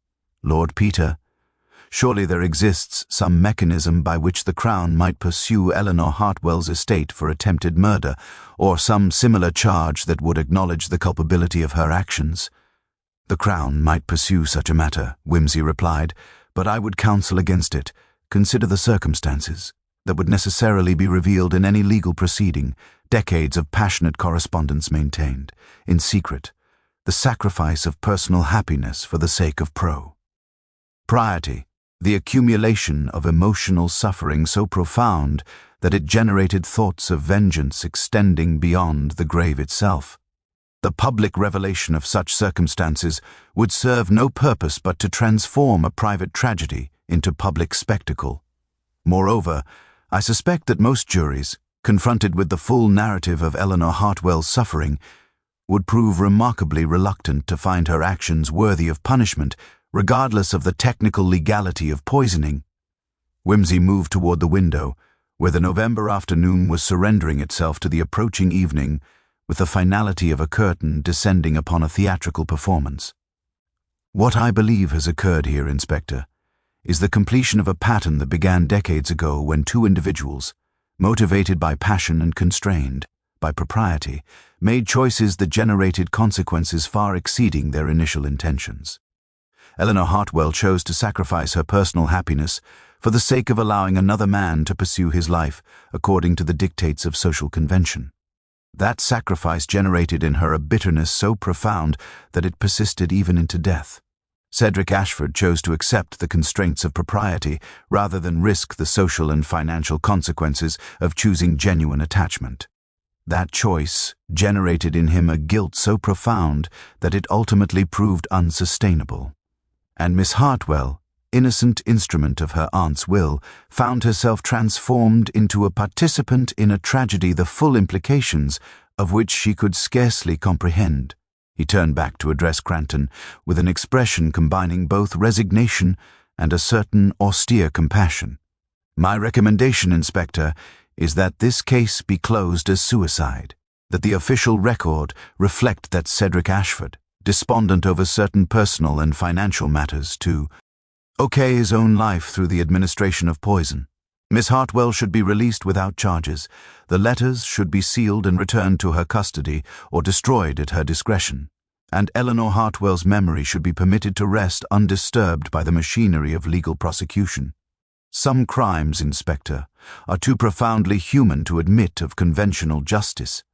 Lord Peter, surely there exists some mechanism by which the Crown might pursue Eleanor Hartwell's estate for attempted murder, or some similar charge that would acknowledge the culpability of her actions. "The Crown might pursue such a matter," Whimsy replied, "but I would counsel against it. Consider the circumstances that would necessarily be revealed in any legal proceeding, decades of passionate correspondence maintained, in secret, the sacrifice of personal happiness for the sake of propriety, the accumulation of emotional suffering so profound that it generated thoughts of vengeance extending beyond the grave itself. The public revelation of such circumstances would serve no purpose but to transform a private tragedy into public spectacle. Moreover, I suspect that most juries, confronted with the full narrative of Eleanor Hartwell's suffering, would prove remarkably reluctant to find her actions worthy of punishment, regardless of the technical legality of poisoning." Whimsy moved toward the window, where the November afternoon was surrendering itself to the approaching evening with the finality of a curtain descending upon a theatrical performance. "What I believe has occurred here, Inspector, is the completion of a pattern that began decades ago when two individuals, motivated by passion and constrained by propriety, made choices that generated consequences far exceeding their initial intentions. Eleanor Hartwell chose to sacrifice her personal happiness for the sake of allowing another man to pursue his life according to the dictates of social convention. That sacrifice generated in her a bitterness so profound that it persisted even into death. Cedric Ashford chose to accept the constraints of propriety rather than risk the social and financial consequences of choosing genuine attachment. That choice generated in him a guilt so profound that it ultimately proved unsustainable. And Miss Hartwell, innocent instrument of her aunt's will, found herself transformed into a participant in a tragedy the full implications of which she could scarcely comprehend. He turned back to address Cranton with an expression combining both resignation and a certain austere compassion. "My recommendation, Inspector, is that this case be closed as suicide, that the official record reflect that Cedric Ashford, despondent over certain personal and financial matters, to okay his own life through the administration of poison. Miss Hartwell should be released without charges. The letters should be sealed and returned to her custody or destroyed at her discretion. And Eleanor Hartwell's memory should be permitted to rest undisturbed by the machinery of legal prosecution. Some crimes, Inspector, are too profoundly human to admit of conventional justice.